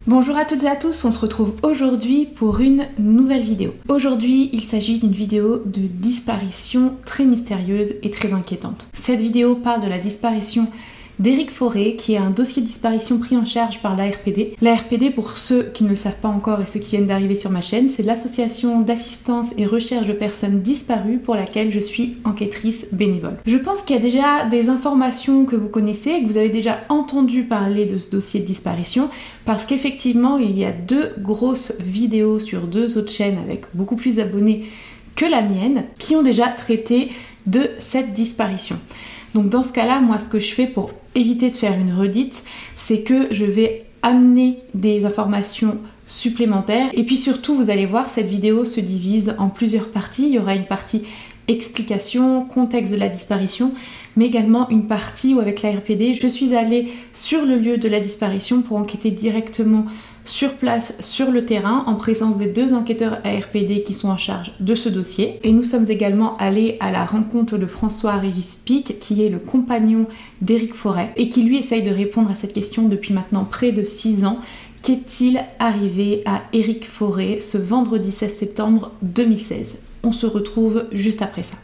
Bonjour à toutes et à tous, on se retrouve aujourd'hui pour une nouvelle vidéo. Aujourd'hui, il s'agit d'une vidéo de disparition très mystérieuse et très inquiétante. Cette vidéo parle de la disparition d'Éric Forêt, qui est un dossier de disparition pris en charge par l'ARPD. L'ARPD, pour ceux qui ne le savent pas encore et ceux qui viennent d'arriver sur ma chaîne, c'est l'association d'assistance et recherche de personnes disparues pour laquelle je suis enquêtrice bénévole. Je pense qu'il y a déjà des informations que vous connaissez, que vous avez déjà entendu parler de ce dossier de disparition, parce qu'effectivement, il y a deux grosses vidéos sur deux autres chaînes avec beaucoup plus d'abonnés que la mienne, qui ont déjà traité de cette disparition. Donc dans ce cas-là, moi ce que je fais pour éviter de faire une redite, c'est que je vais amener des informations supplémentaires. Et puis surtout, vous allez voir, cette vidéo se divise en plusieurs parties. Il y aura une partie explication, contexte de la disparition, mais également une partie où avec la RPD, je suis allée sur le lieu de la disparition pour enquêter directement sur place, sur le terrain, en présence des deux enquêteurs ARPD qui sont en charge de ce dossier. Et nous sommes également allés à la rencontre de François-Régis Pic, qui est le compagnon d'Éric Forêt, et qui lui essaye de répondre à cette question depuis maintenant près de 6 ans. Qu'est-il arrivé à Éric Forêt ce vendredi 16 septembre 2016 ? On se retrouve juste après ça.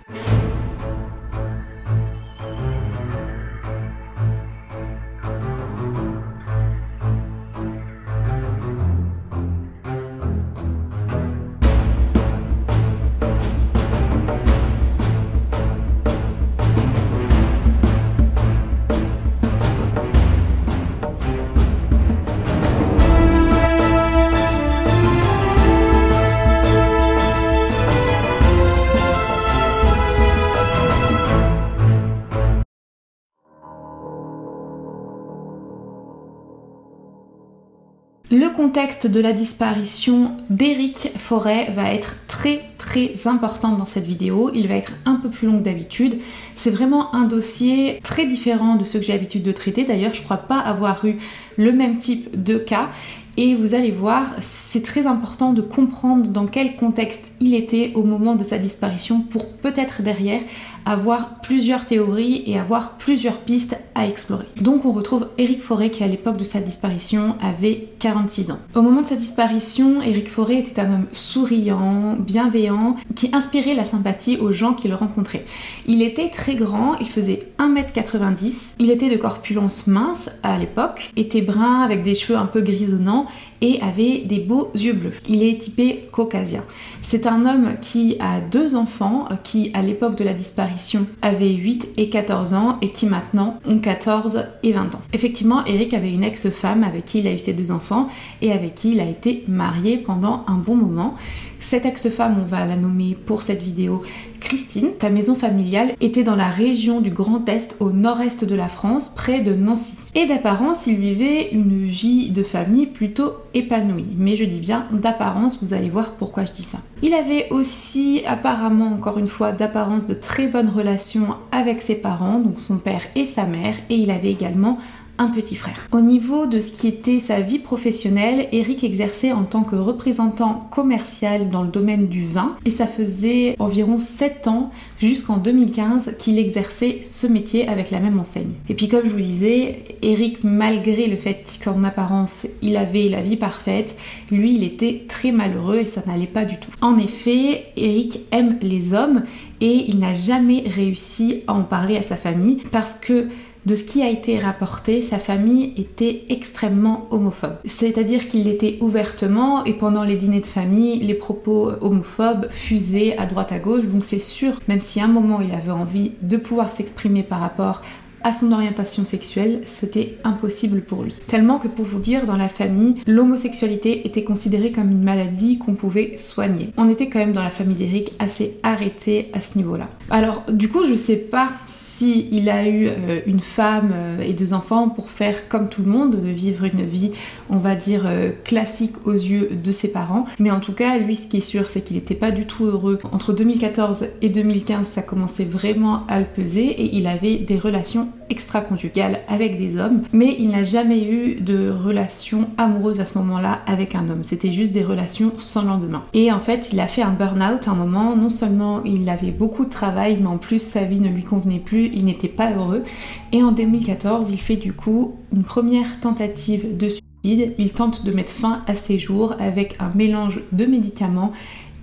Le contexte de la disparition d'Éric Forêt va être très important dans cette vidéo. Il va être un peu plus long que d'habitude. C'est vraiment un dossier très différent de ceux que j'ai l'habitude de traiter. D'ailleurs, je ne crois pas avoir eu le même type de cas. Et vous allez voir, c'est très important de comprendre dans quel contexte il était au moment de sa disparition pour peut-être derrière avoir plusieurs théories et avoir plusieurs pistes à explorer. Donc on retrouve Éric Forêt qui à l'époque de sa disparition avait 46 ans. Au moment de sa disparition, Éric Forêt était un homme souriant, bienveillant, qui inspirait la sympathie aux gens qui le rencontraient. Il était très grand, il faisait 1m90, il était de corpulence mince à l'époque, était brun avec des cheveux un peu grisonnants et avait des beaux yeux bleus. Il est typé caucasien. C'est un homme qui a 2 enfants qui à l'époque de la disparition avaient 8 et 14 ans et qui maintenant ont 14 et 20 ans. Effectivement, Éric avait une ex-femme avec qui il a eu ses 2 enfants et avec qui il a été marié pendant un bon moment. Cette ex-femme, on va la nommer pour cette vidéo Christine. La maison familiale était dans la région du Grand Est, au nord-est de la France, près de Nancy. Et d'apparence, il vivait une vie de famille plutôt épanouie. Mais je dis bien d'apparence, vous allez voir pourquoi je dis ça. Il avait aussi apparemment, encore une fois, d'apparence de très bonnes relations avec ses parents, donc son père et sa mère, et il avait également un petit frère. Au niveau de ce qui était sa vie professionnelle, Éric exerçait en tant que représentant commercial dans le domaine du vin et ça faisait environ 7 ans jusqu'en 2015 qu'il exerçait ce métier avec la même enseigne. Et puis comme je vous disais, Éric, malgré le fait qu'en apparence il avait la vie parfaite, lui il était très malheureux et ça n'allait pas du tout. En effet, Éric aime les hommes et il n'a jamais réussi à en parler à sa famille parce que de ce qui a été rapporté, sa famille était extrêmement homophobe. C'est-à-dire qu'il l'était ouvertement et pendant les dîners de famille, les propos homophobes fusaient à droite à gauche. Donc c'est sûr, même si à un moment il avait envie de pouvoir s'exprimer par rapport à son orientation sexuelle, c'était impossible pour lui. Tellement que pour vous dire, dans la famille, l'homosexualité était considérée comme une maladie qu'on pouvait soigner. On était quand même dans la famille d'Éric assez arrêté à ce niveau-là. Alors du coup, je sais pas si il a eu une femme et 2 enfants pour faire comme tout le monde, de vivre une vie, on va dire, classique aux yeux de ses parents. Mais en tout cas, lui, ce qui est sûr, c'est qu'il n'était pas du tout heureux. Entre 2014 et 2015, ça commençait vraiment à le peser et il avait des relations extra-conjugales avec des hommes, mais il n'a jamais eu de relation amoureuse à ce moment-là avec un homme. C'était juste des relations sans lendemain. Et en fait, il a fait un burn-out à un moment. Non seulement il avait beaucoup de travail, mais en plus sa vie ne lui convenait plus, il n'était pas heureux. Et en 2014, il fait du coup une première tentative de suicide. il tente de mettre fin à ses jours avec un mélange de médicaments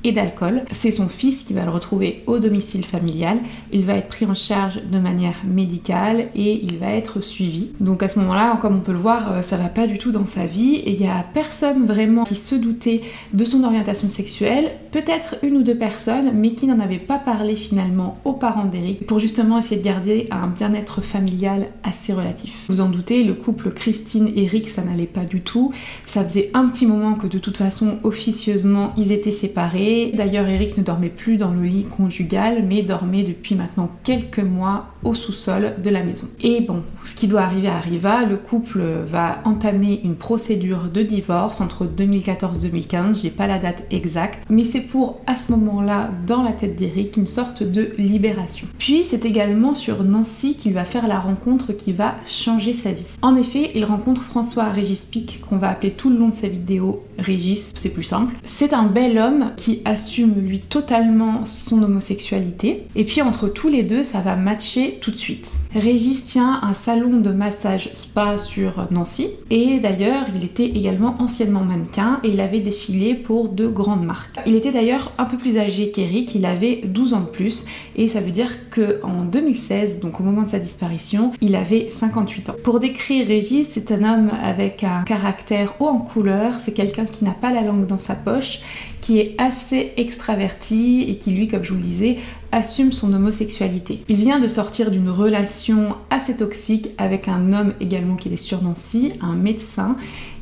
et d'alcool. C'est son fils qui va le retrouver au domicile familial. Il va être pris en charge de manière médicale et il va être suivi. Donc à ce moment-là, comme on peut le voir, ça va pas du tout dans sa vie et il y a personne vraiment qui se doutait de son orientation sexuelle. Peut-être une ou deux personnes, mais qui n'en avaient pas parlé finalement aux parents d'Eric pour justement essayer de garder un bien-être familial assez relatif. Vous en doutez, le couple Christine-Eric, ça n'allait pas du tout. Ça faisait un petit moment que de toute façon, officieusement, ils étaient séparés. D'ailleurs, Eric ne dormait plus dans le lit conjugal, mais dormait depuis maintenant quelques mois au sous-sol de la maison. Et bon, ce qui doit arriver arriva, le couple va entamer une procédure de divorce entre 2014-2015, j'ai pas la date exacte, mais c'est pour, à ce moment-là, dans la tête d'Eric, une sorte de libération. Puis c'est également sur Nancy qu'il va faire la rencontre qui va changer sa vie. En effet, il rencontre François-Régis Pic, qu'on va appeler tout le long de sa vidéo Régis, c'est plus simple. C'est un bel homme qui assume lui totalement son homosexualité, et puis entre tous les deux, ça va matcher tout de suite. Régis tient un salon de massage spa sur Nancy, et d'ailleurs il était également anciennement mannequin et il avait défilé pour de grandes marques. Il était d'ailleurs un peu plus âgé qu'Eric, il avait 12 ans de plus, et ça veut dire qu'en 2016, donc au moment de sa disparition, il avait 58 ans. Pour décrire Régis, c'est un homme avec un caractère haut en couleur, c'est quelqu'un qui n'a pas la langue dans sa poche, qui est assez extraverti et qui lui, comme je vous le disais, assume son homosexualité. Il vient de sortir d'une relation assez toxique avec un homme également qui était sur Nancy, un médecin,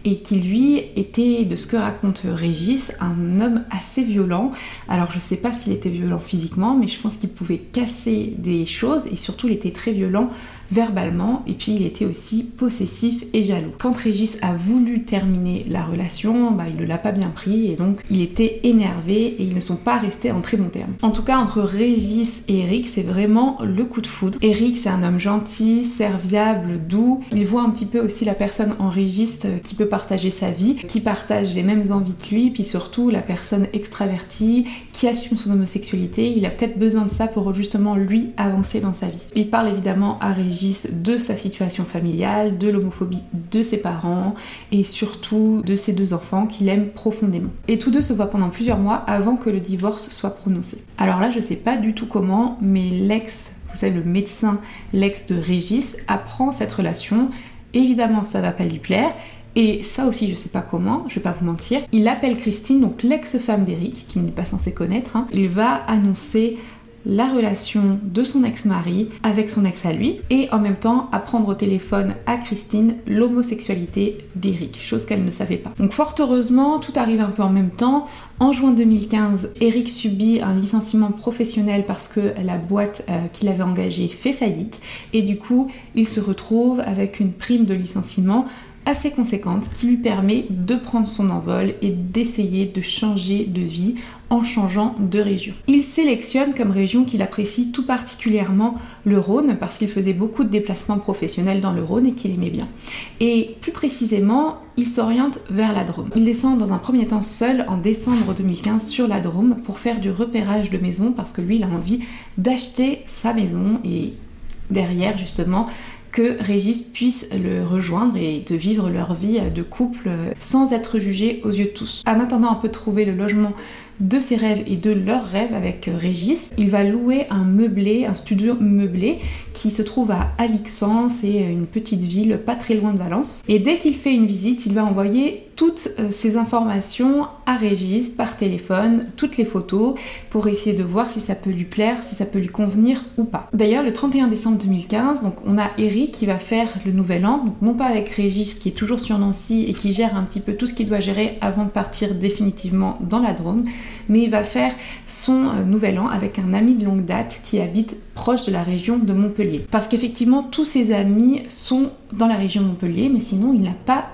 et qui lui était, de ce que raconte Régis, un homme assez violent. Alors je sais pas s'il était violent physiquement, mais je pense qu'il pouvait casser des choses et surtout il était très violent verbalement, et puis il était aussi possessif et jaloux. Quand Régis a voulu terminer la relation, il ne l'a pas bien pris et donc il était énervé et ils ne sont pas restés en très bons termes. En tout cas, entre Régis et Eric, c'est vraiment le coup de foudre. Eric, c'est un homme gentil, serviable, doux. Il voit un petit peu aussi la personne en Régis qui peut partager sa vie, qui partage les mêmes envies que lui, puis surtout la personne extravertie, qui assume son homosexualité. Il a peut-être besoin de ça pour justement lui avancer dans sa vie. Il parle évidemment à Régis de sa situation familiale, de l'homophobie de ses parents et surtout de ses deux enfants qu'il aime profondément. Et tous deux se voient pendant plusieurs mois avant que le divorce soit prononcé. Alors là, je sais pas du tout comment, mais vous savez, le médecin, l'ex de Régis, apprend cette relation. Évidemment, ça va pas lui plaire. Et ça aussi, je sais pas comment, je vais pas vous mentir. Il appelle Christine, donc l'ex-femme d'Eric, qu'il n'est pas censé connaître. Il va annoncer la relation de son ex-mari avec son ex à lui et en même temps apprendre au téléphone à Christine l'homosexualité d'Eric, chose qu'elle ne savait pas. Donc fort heureusement, tout arrive un peu en même temps. En juin 2015, Eric subit un licenciement professionnel parce que la boîte qu'il avait engagée fait faillite et du coup, il se retrouve avec une prime de licenciement assez conséquente qui lui permet de prendre son envol et d'essayer de changer de vie en changeant de région. Il sélectionne comme région qu'il apprécie tout particulièrement le Rhône parce qu'il faisait beaucoup de déplacements professionnels dans le Rhône et qu'il aimait bien. Et plus précisément, il s'oriente vers la Drôme. Il descend dans un premier temps seul en décembre 2015 sur la Drôme pour faire du repérage de maison parce que lui, il a envie d'acheter sa maison et derrière justement que Régis puisse le rejoindre et de vivre leur vie de couple sans être jugé aux yeux de tous. En attendant un peu de trouver le logement de ses rêves et de leurs rêves avec Régis, il va louer un studio meublé qui se trouve à Alixan, c'est une petite ville pas très loin de Valence. Et dès qu'il fait une visite, il va envoyer toutes ces informations à Régis par téléphone, toutes les photos, pour essayer de voir si ça peut lui plaire, si ça peut lui convenir ou pas. D'ailleurs, le 31 décembre 2015, donc on a Eric qui va faire le nouvel an, donc non pas avec Régis qui est toujours sur Nancy et qui gère un petit peu tout ce qu'il doit gérer avant de partir définitivement dans la Drôme, mais il va faire son nouvel an avec un ami de longue date qui habite proche de la région de Montpellier. Parce qu'effectivement, tous ses amis sont dans la région de Montpellier, mais sinon il n'a pas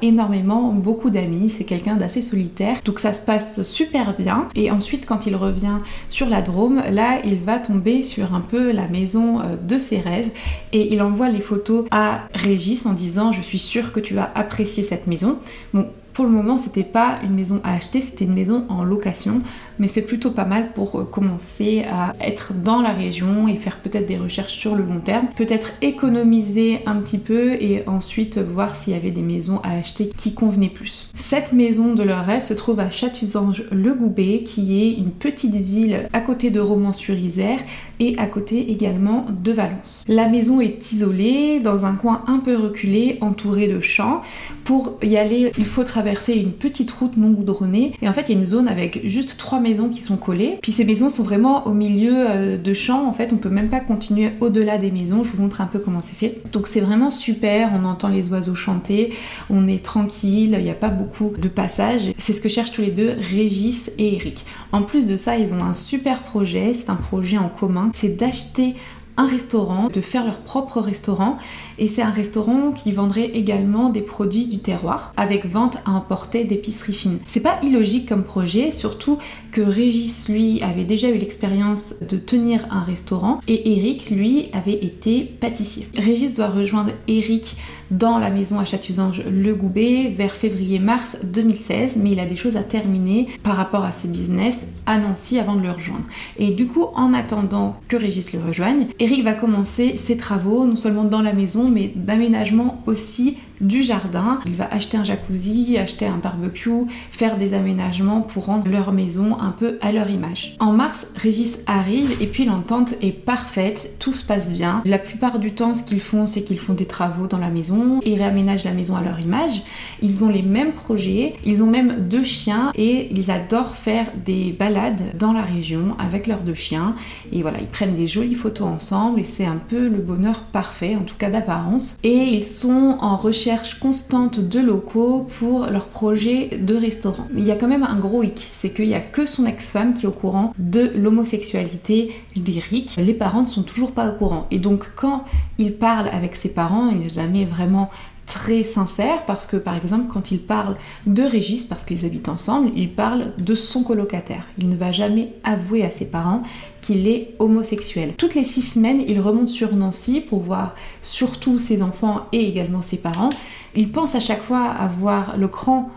beaucoup d'amis, c'est quelqu'un d'assez solitaire, donc ça se passe super bien. Et ensuite, quand il revient sur la Drôme, là il va tomber sur un peu la maison de ses rêves et il envoie les photos à Régis en disant « Je suis sûre que tu vas apprécier cette maison ». Bon, Pour le moment, c'était pas une maison à acheter, c'était une maison en location, mais c'est plutôt pas mal pour commencer à être dans la région et faire peut-être des recherches sur le long terme, peut-être économiser un petit peu et ensuite voir s'il y avait des maisons à acheter qui convenaient plus. Cette maison de leur rêve se trouve à Chatuzange-le-Goubet, qui est une petite ville à côté de Romans-sur-Isère et à côté également de Valence. La maison est isolée dans un coin un peu reculé, entouré de champs. Pour y aller, il faut traverser une petite route non goudronnée et en fait il y a une zone avec juste 3 maisons qui sont collées. Puis ces maisons sont vraiment au milieu de champs, en fait on peut même pas continuer au-delà des maisons. Je vous montre un peu comment c'est fait. Donc c'est vraiment super, on entend les oiseaux chanter, on est tranquille, il n'y a pas beaucoup de passages. C'est ce que cherchent tous les deux, Régis et Eric. En plus de ça, ils ont un super projet, c'est un projet en commun, c'est d'acheter un restaurant, de faire leur propre restaurant, et c'est un restaurant qui vendrait également des produits du terroir avec vente à emporter d'épicerie fine. C'est pas illogique comme projet, surtout que Régis lui avait déjà eu l'expérience de tenir un restaurant et Eric lui avait été pâtissier. Régis doit rejoindre Eric dans la maison à Chatuzange-le-Goubet vers février-mars 2016, mais il a des choses à terminer par rapport à ses business à Nancy avant de le rejoindre. Et du coup, en attendant que Régis le rejoigne, Eric va commencer ses travaux, non seulement dans la maison, mais d'aménagement aussi du jardin. Il va acheter un jacuzzi, acheter un barbecue, faire des aménagements pour rendre leur maison un peu à leur image. En mars, Régis arrive et puis l'entente est parfaite, tout se passe bien. La plupart du temps, ce qu'ils font, c'est qu'ils font des travaux dans la maison, ils réaménagent la maison à leur image. Ils ont les mêmes projets, ils ont même 2 chiens et ils adorent faire des balades dans la région avec leurs 2 chiens. Et voilà, ils prennent des jolies photos ensemble et c'est un peu le bonheur parfait, en tout cas d'apparence. Et ils sont en recherche constante de locaux pour leur projet de restaurant. Il y a quand même un gros hic, c'est qu'il n'y a que son ex-femme qui est au courant de l'homosexualité d'Eric. Les parents ne sont toujours pas au courant. Et donc quand il parle avec ses parents, il n'est jamais vraiment très sincère parce que par exemple quand il parle de Régis, parce qu'ils habitent ensemble, il parle de son colocataire. Il ne va jamais avouer à ses parents qu'il est homosexuel. Toutes les 6 semaines, il remonte sur Nancy pour voir surtout ses enfants et également ses parents. Il pense à chaque fois avoir le cran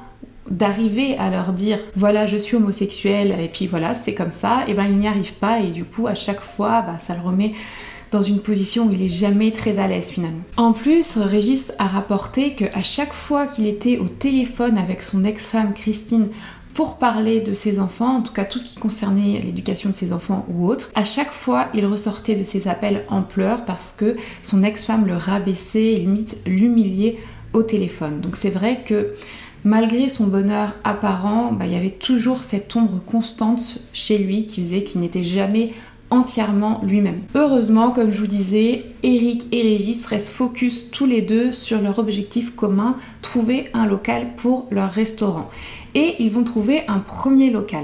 d'arriver à leur dire voilà je suis homosexuel et puis voilà c'est comme ça, et ben il n'y arrive pas et du coup à chaque fois ça le remet dans une position où il est jamais très à l'aise finalement. En plus, Régis a rapporté qu'à chaque fois qu'il était au téléphone avec son ex-femme Christine pour parler de ses enfants, en tout cas tout ce qui concernait l'éducation de ses enfants ou autre, à chaque fois il ressortait de ses appels en pleurs parce que son ex-femme le rabaissait, limite l'humiliait au téléphone. Donc c'est vrai que malgré son bonheur apparent, il y avait toujours cette ombre constante chez lui qui faisait qu'il n'était jamais entièrement lui-même. Heureusement, comme je vous disais, Eric et Régis restent focus tous les deux sur leur objectif commun, trouver un local pour leur restaurant. Et ils vont trouver un premier local.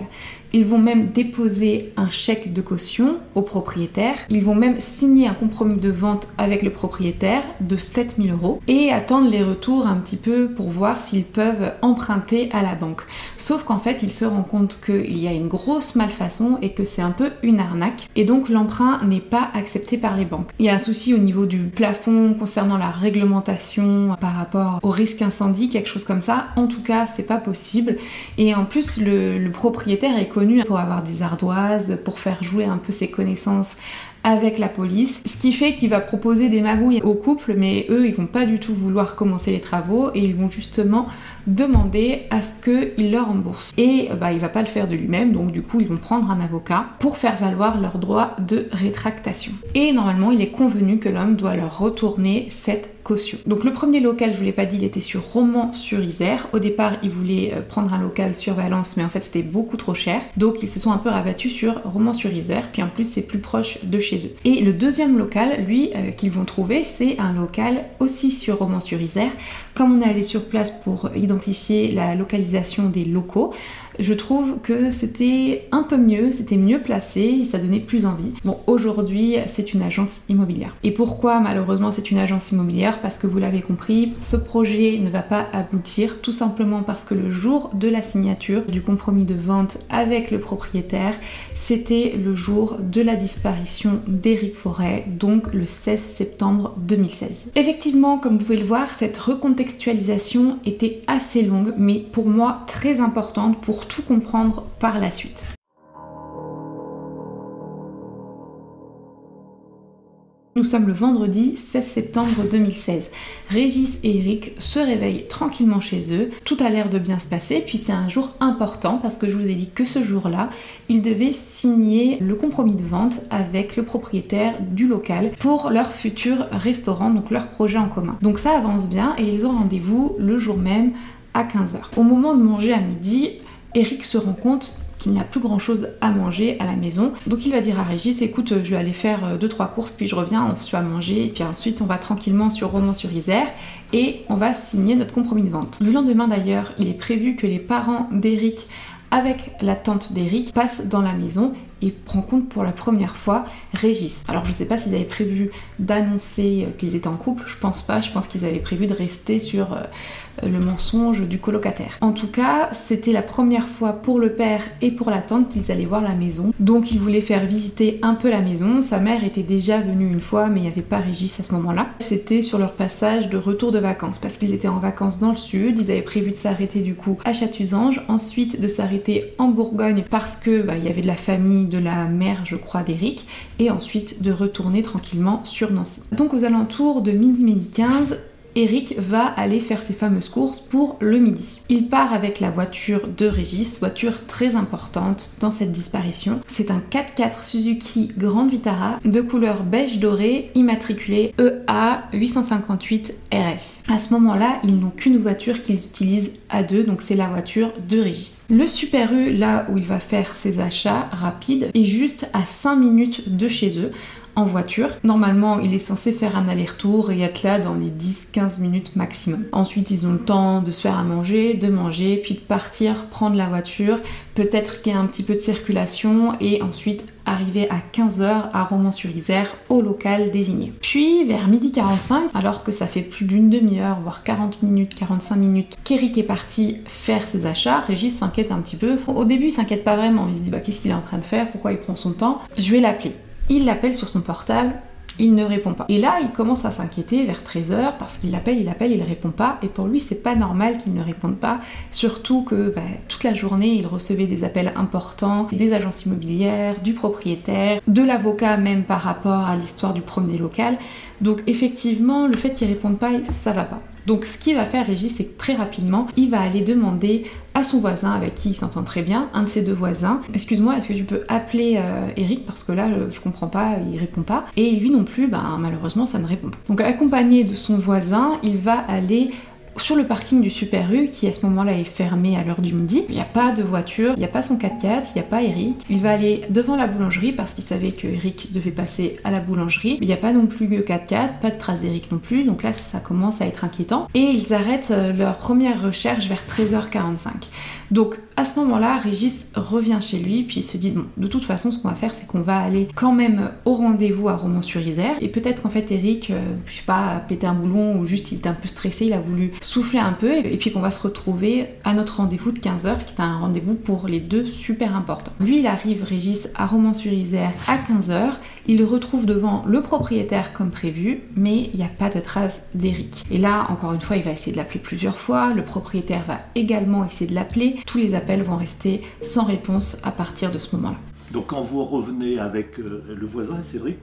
Ils vont même déposer un chèque de caution au propriétaire. Ils vont même signer un compromis de vente avec le propriétaire de 7 000 € et attendre les retours un petit peu pour voir s'ils peuvent emprunter à la banque. Sauf qu'en fait, ils se rendent compte qu'il y a une grosse malfaçon et que c'est un peu une arnaque. Et donc, l'emprunt n'est pas accepté par les banques. Il y a un souci au niveau du plafond concernant la réglementation par rapport au risque incendie, quelque chose comme ça. En tout cas, c'est pas possible. Et en plus, le propriétaire est connu pour avoir des ardoises, pour faire jouer un peu ses connaissances avec la police, ce qui fait qu'il va proposer des magouilles au couple, mais eux ils vont pas du tout vouloir commencer les travaux et ils vont justement demander à ce qu'il leur rembourse. Et il va pas le faire de lui-même, donc du coup ils vont prendre un avocat pour faire valoir leur droit de rétractation. Et normalement il est convenu que l'homme doit leur retourner cette caution. Donc le premier local, je vous l'ai pas dit, il était sur Romans-sur-Isère. Au départ ils voulaient prendre un local sur Valence, mais en fait c'était beaucoup trop cher, donc ils se sont un peu rabattus sur Romans-sur-Isère, puis en plus c'est plus proche de chez eux. Et le deuxième local, lui, qu'ils vont trouver, c'est un local aussi sur Romans-sur-Isère. Comme on est allé sur place pour identifier la localisation des locaux, je trouve que c'était un peu mieux, c'était mieux placé et ça donnait plus envie. Bon, aujourd'hui, c'est une agence immobilière. Et pourquoi malheureusement c'est une agence immobilière? Parce que vous l'avez compris, ce projet ne va pas aboutir, tout simplement parce que le jour de la signature du compromis de vente avec le propriétaire, c'était le jour de la disparition d'Éric Forêt, donc le 16 septembre 2016. Effectivement, comme vous pouvez le voir, cette recontextualisation était assez longue, mais pour moi très importante pour tout comprendre par la suite. Nous sommes le vendredi 16 septembre 2016. Régis et Éric se réveillent tranquillement chez eux. Tout a l'air de bien se passer, puis c'est un jour important parce que je vous ai dit que ce jour-là, ils devaient signer le compromis de vente avec le propriétaire du local pour leur futur restaurant, donc leur projet en commun. Donc ça avance bien et ils ont rendez-vous le jour même à 15h. Au moment de manger à midi, Éric se rend compte qu'il n'y a plus grand chose à manger à la maison. Donc il va dire à Régis, écoute, je vais aller faire 2-3 courses, puis je reviens, on se fait à manger, et puis ensuite on va tranquillement sur Romans-sur-Isère et on va signer notre compromis de vente. Le lendemain d'ailleurs, il est prévu que les parents d'Éric avec la tante d'Éric passent dans la maison et rencontrent pour la première fois Régis. Alors je sais pas s'ils avaient prévu d'annoncer qu'ils étaient en couple, je pense pas, je pense qu'ils avaient prévu de rester sur le mensonge du colocataire. En tout cas, c'était la première fois pour le père et pour la tante qu'ils allaient voir la maison. Donc ils voulaient faire visiter un peu la maison. Sa mère était déjà venue une fois, mais il n'y avait pas Régis à ce moment-là. C'était sur leur passage de retour de vacances, parce qu'ils étaient en vacances dans le sud. Ils avaient prévu de s'arrêter du coup à Chatuzange, ensuite de s'arrêter en Bourgogne parce que il y avait de la famille de la mère, je crois, d'Éric, et ensuite de retourner tranquillement sur Nancy. Donc aux alentours de midi 15, Éric va aller faire ses fameuses courses pour le midi. Il part avec la voiture de Régis, voiture très importante dans cette disparition. C'est un 4x4 Suzuki Grand Vitara de couleur beige doré, immatriculé EA 858 RS. À ce moment-là, ils n'ont qu'une voiture qu'ils utilisent à deux, donc c'est la voiture de Régis. Le Super U, là où il va faire ses achats rapides, est juste à 5 minutes de chez eux. En voiture. Normalement, il est censé faire un aller-retour et être là dans les 10-15 minutes maximum. Ensuite, ils ont le temps de se faire à manger, de manger, puis de partir, prendre la voiture, peut-être qu'il y a un petit peu de circulation et ensuite arriver à 15h à Romans-sur-Isère au local désigné. Puis vers 12h45, alors que ça fait plus d'une demi-heure, voire 40 minutes, 45 minutes, qu'Éric est parti faire ses achats, Régis s'inquiète un petit peu. Au début, il s'inquiète pas vraiment, il se dit qu'est-ce qu'il est en train de faire, pourquoi il prend son temps, je vais l'appeler. Il l'appelle sur son portable, il ne répond pas. Et là, il commence à s'inquiéter vers 13h parce qu'il l'appelle, il répond pas. Et pour lui, c'est pas normal qu'il ne réponde pas. Surtout que toute la journée, il recevait des appels importants, des agences immobilières, du propriétaire, de l'avocat même par rapport à l'histoire du premier local. Donc effectivement, le fait qu'il réponde pas, ça va pas. Donc ce qu'il va faire Régis, c'est que très rapidement, il va aller demander à son voisin avec qui il s'entend très bien, un de ses deux voisins, excuse-moi, est-ce que tu peux appeler Éric parce que là je comprends pas, il répond pas. Et lui non plus, malheureusement ça ne répond pas. Donc accompagné de son voisin, il va aller sur le parking du Super U qui à ce moment-là est fermé à l'heure du midi. Il n'y a pas de voiture, il n'y a pas son 4x4, il n'y a pas Éric. Il va aller devant la boulangerie parce qu'il savait que Éric devait passer à la boulangerie. Il n'y a pas non plus de 4x4, pas de trace d'Éric non plus, donc là ça commence à être inquiétant. Et ils arrêtent leur première recherche vers 13h45. Donc à ce moment-là, Régis revient chez lui, puis il se dit bon, de toute façon, ce qu'on va faire, c'est qu'on va aller quand même au rendez-vous à Romans-sur-Isère. Et peut-être qu'en fait, Éric, je sais pas, a pété un boulon ou juste il était un peu stressé, il a voulu souffler un peu, et puis qu'on va se retrouver à notre rendez-vous de 15h, qui est un rendez-vous pour les deux super important. Lui, il arrive, Régis, à Romans-sur-Isère à 15h. Il le retrouve devant le propriétaire comme prévu, mais il n'y a pas de trace d'Éric. Et là, encore une fois, il va essayer de l'appeler plusieurs fois. Le propriétaire va également essayer de l'appeler. Tous les appels vont rester sans réponse à partir de ce moment-là. Donc quand vous revenez avec le voisin, Cédric,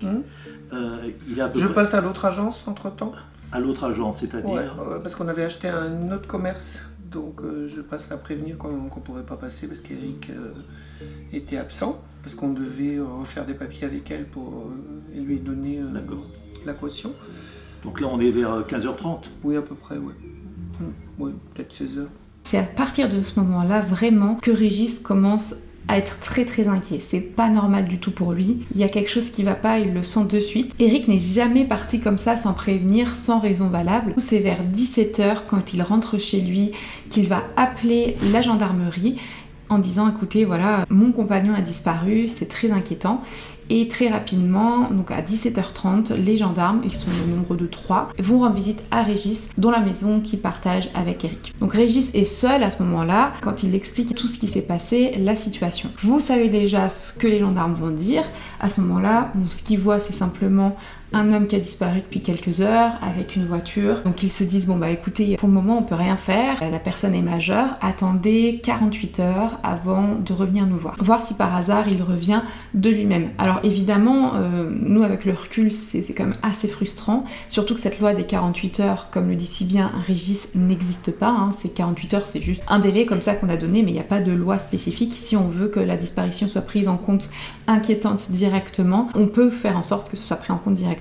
il a à peu Je près... passe à l'autre agence entre-temps. À l'autre agence, c'est-à-dire Ouais, parce qu'on avait acheté un autre commerce. Donc je passe à prévenir qu'on ne pouvait pas passer parce qu'Éric était absent. Parce qu'on devait refaire des papiers avec elle pour lui donner la caution. Donc là on est vers 15h30. Oui, à peu près, oui. Oui, peut-être 16h. C'est à partir de ce moment-là vraiment que Régis commence à être très très inquiet. C'est pas normal du tout pour lui. Il y a quelque chose qui va pas, il le sent de suite. Éric n'est jamais parti comme ça sans prévenir, sans raison valable. C'est vers 17h quand il rentre chez lui qu'il va appeler la gendarmerie. en disant écoutez voilà, mon compagnon a disparu, c'est très inquiétant. Et très rapidement, donc à 17h30, les gendarmes, ils sont au nombre de 3, vont rendre visite à Régis dans la maison qu'il partage avec Eric. Donc Régis est seul à ce moment-là quand il explique tout ce qui s'est passé, la situation. Vous savez déjà ce que les gendarmes vont dire. À ce moment-là, ce qu'ils voient, c'est simplement un homme qui a disparu depuis quelques heures avec une voiture. Donc ils se disent bon bah écoutez, pour le moment on peut rien faire, la personne est majeure, attendez 48 heures avant de revenir nous voir si par hasard il revient de lui-même. Alors évidemment, nous avec le recul c'est quand même assez frustrant, surtout que cette loi des 48 heures, comme le dit si bien Régis, n'existe pas, hein. Ces 48 heures c'est juste un délai comme ça qu'on a donné, mais il n'y a pas de loi spécifique. Si on veut que la disparition soit prise en compte inquiétante directement, on peut faire en sorte que ce soit pris en compte directement.